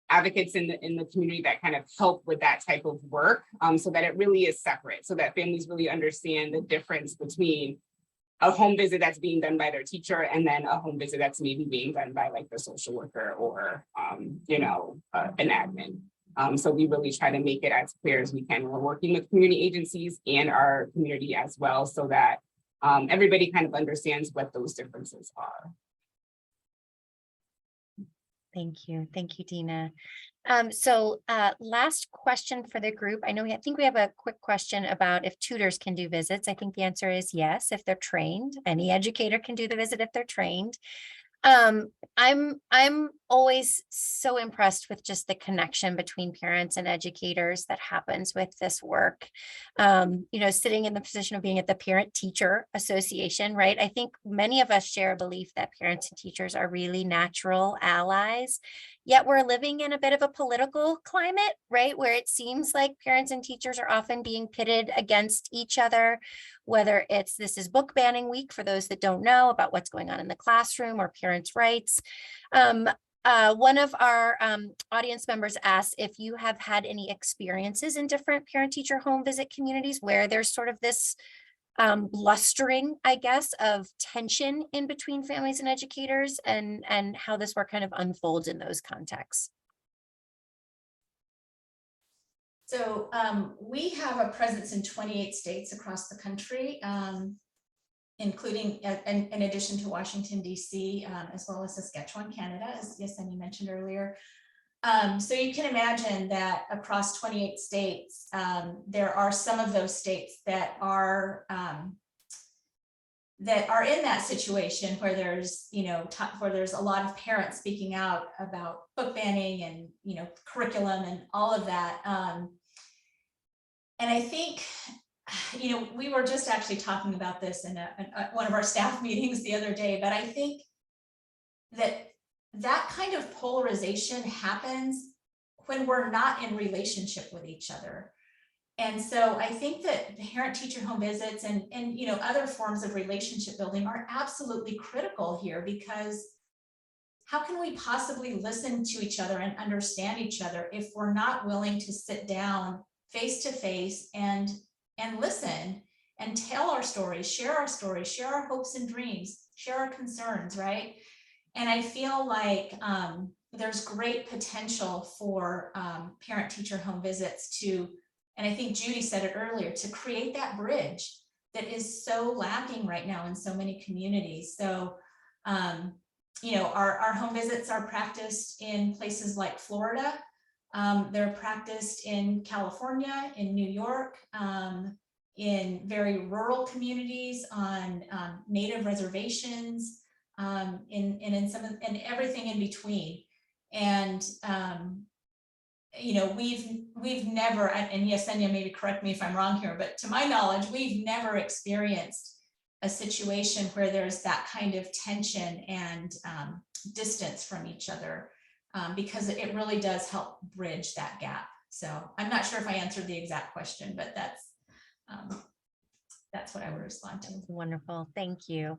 advocates in the community that kind of help with that type of work, so that it really is separate, so that families really understand the difference between a home visit that's being done by their teacher and then a home visit that's maybe being done by like the social worker or an admin. So we really try to make it as clear as we can. We're working with community agencies and our community as well, so that everybody kind of understands what those differences are. Thank you. Thank you, Dena. So last question for the group. I think we have a quick question about if tutors can do visits. I think the answer is yes, if they're trained. Any educator can do the visit if they're trained. I'm always so impressed with just the connection between parents and educators that happens with this work. Sitting in the position of being at the Parent Teacher Association, right? I think many of us share a belief that parents and teachers are really natural allies, yet we're living in a bit of a political climate, right? Where it seems like parents and teachers are often being pitted against each other, whether this is book banning week for those that don't know about what's going on in the classroom or parents' rights. One of our audience members asked if you have had any experiences in different parent-teacher home visit communities where there's sort of this blustering, I guess, of tension in between families and educators, and how this work kind of unfolds in those contexts. So we have a presence in 28 states across the country, including in addition to Washington, D.C., as well as Saskatchewan, Canada, as Yesenia mentioned earlier. So you can imagine that across 28 states, there are some of those states that are in that situation where there's, where there's a lot of parents speaking out about book banning and, curriculum and all of that. And I think, we were just actually talking about this in one of our staff meetings the other day, but I think that kind of polarization happens when we're not in relationship with each other. And so I think that parent-teacher home visits and other forms of relationship building are absolutely critical here, because how can we possibly listen to each other and understand each other if we're not willing to sit down face to face and listen and tell our stories, share our hopes and dreams, share our concerns, right? And I feel like there's great potential for parent-teacher home visits to, and I think Judy said it earlier, to create that bridge that is so lacking right now in so many communities. So, our home visits are practiced in places like Florida. They're practiced in California, in New York, in very rural communities, on native reservations, and everything in between. And we've never, and Yesenia, maybe correct me if I'm wrong here, but to my knowledge, we've never experienced a situation where there's that kind of tension and distance from each other, because it really does help bridge that gap. So I'm not sure if I answered the exact question, but that's what I would respond to. Wonderful, thank you.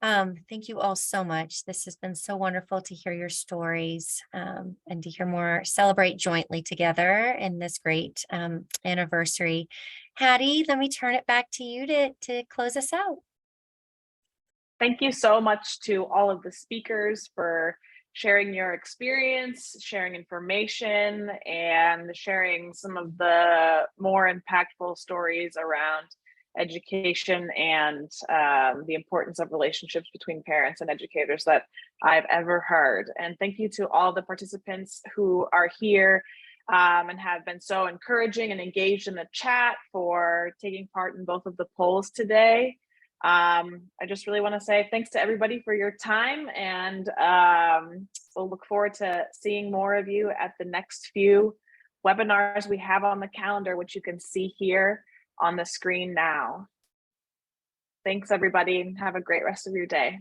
Thank you all so much. This has been so wonderful to hear your stories and to hear more, celebrate jointly together in this great anniversary. Hattie, let me turn it back to you to close us out. Thank you so much to all of the speakers for sharing your experience, sharing information, and sharing some of the more impactful stories around education and the importance of relationships between parents and educators that I've ever heard. And thank you to all the participants who are here and have been so encouraging and engaged in the chat, for taking part in both of the polls today. I just really want to say thanks to everybody for your time, and we'll look forward to seeing more of you at the next few webinars we have on the calendar, which you can see here on the screen now. Thanks, everybody, and have a great rest of your day.